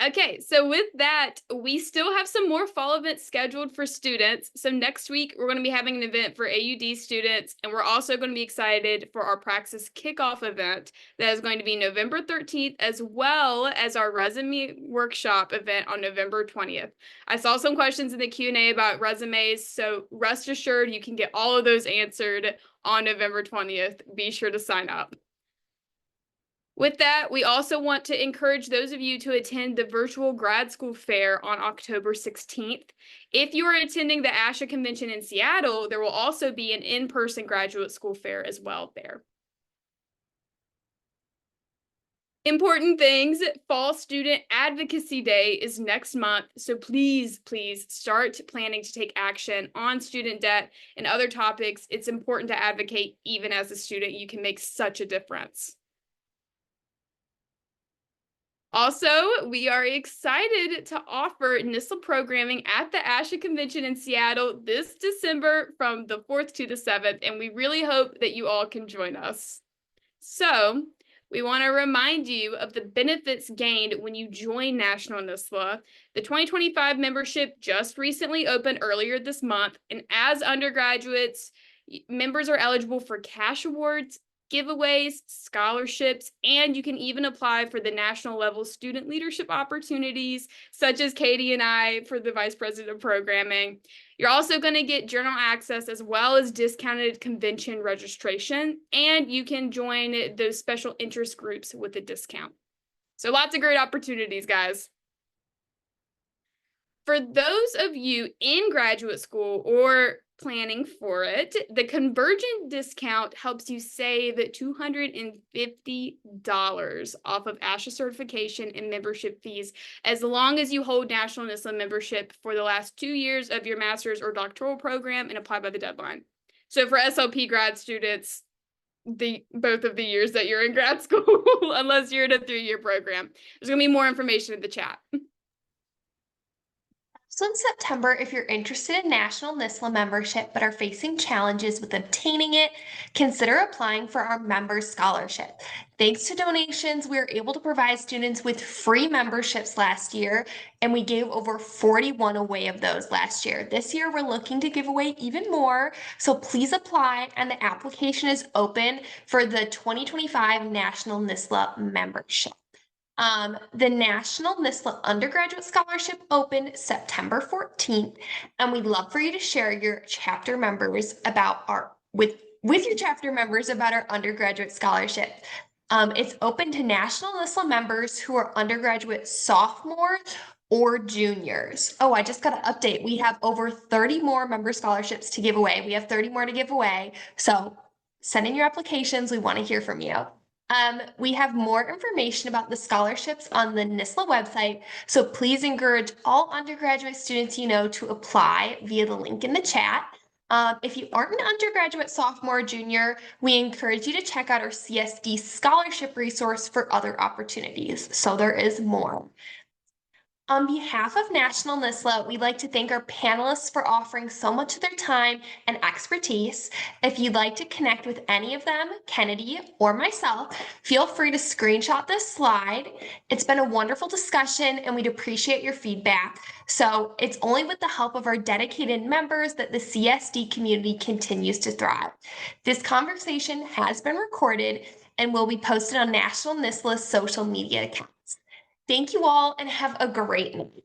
Okay, so with that, we still have some more fall events scheduled for students. So next week, we're going to be having an event for AUD students, and we're also going to be excited for our Praxis kickoff event that is going to be November 13th, as well as our resume workshop event on November 20th. I saw some questions in the Q&A about resumes, so rest assured you can get all of those answered on November 20th. Be sure to sign up. With that, we also want to encourage those of you to attend the virtual grad school fair on October 16th. If you are attending the ASHA convention in Seattle, there will also be an in-person graduate school fair as well there. Important things, Fall Student Advocacy Day is next month, so please start planning to take action on student debt and other topics. It's important to advocate even as a student. You can make such a difference. Also, we are excited to offer NSSLHA programming at the ASHA convention in Seattle this December from the 4th to the 7th, and we really hope that you all can join us. So, we want to remind you of the benefits gained when you join National NSSLHA. The 2025 membership just recently opened earlier this month, and as undergraduates, members are eligible for cash awards, giveaways, scholarships, and you can even apply for the national level student leadership opportunities, such as Katie and I for the Vice President of Programming. You're also going to get journal access as well as discounted convention registration, and you can join those special interest groups with a discount. So lots of great opportunities, guys. For those of you in graduate school or planning for it. The convergent discount helps you save $250 off of ASHA certification and membership fees as long as you hold National NSSLHA membership for the last 2 years of your master's or doctoral program and apply by the deadline. So for SLP grad students, both of the years that you're in grad school, unless you're in a 3-year program. There's gonna be more information in the chat. So in September, if you're interested in National NSSLHA membership but are facing challenges with obtaining it, consider applying for our member scholarship. Thanks to donations, we were able to provide students with free memberships last year, and we gave over 41 away of those last year. This year, we're looking to give away even more, so please apply, and the application is open for the 2025 National NSSLHA membership. The National NSSLHA Undergraduate Scholarship opened September 14th, and we'd love for you to share your chapter members about with your chapter members about our undergraduate scholarship. It's open to National NSSLHA members who are undergraduate sophomores or juniors. Oh, I just got an update. We have over 30 more member scholarships to give away. We have 30 more to give away. So send in your applications. We want to hear from you. We have more information about the scholarships on the NSSLHA website, so please encourage all undergraduate students you know to apply via the link in the chat. If you aren't an undergraduate sophomore or junior, we encourage you to check out our CSD scholarship resource for other opportunities, so there is more. On behalf of National NSSLHA, we'd like to thank our panelists for offering so much of their time and expertise. If you'd like to connect with any of them, Kennedy or myself, feel free to screenshot this slide. It's been a wonderful discussion and we'd appreciate your feedback. So it's only with the help of our dedicated members that the CSD community continues to thrive. This conversation has been recorded and will be posted on National NSSLHA's social media accounts. Thank you all and have a great night.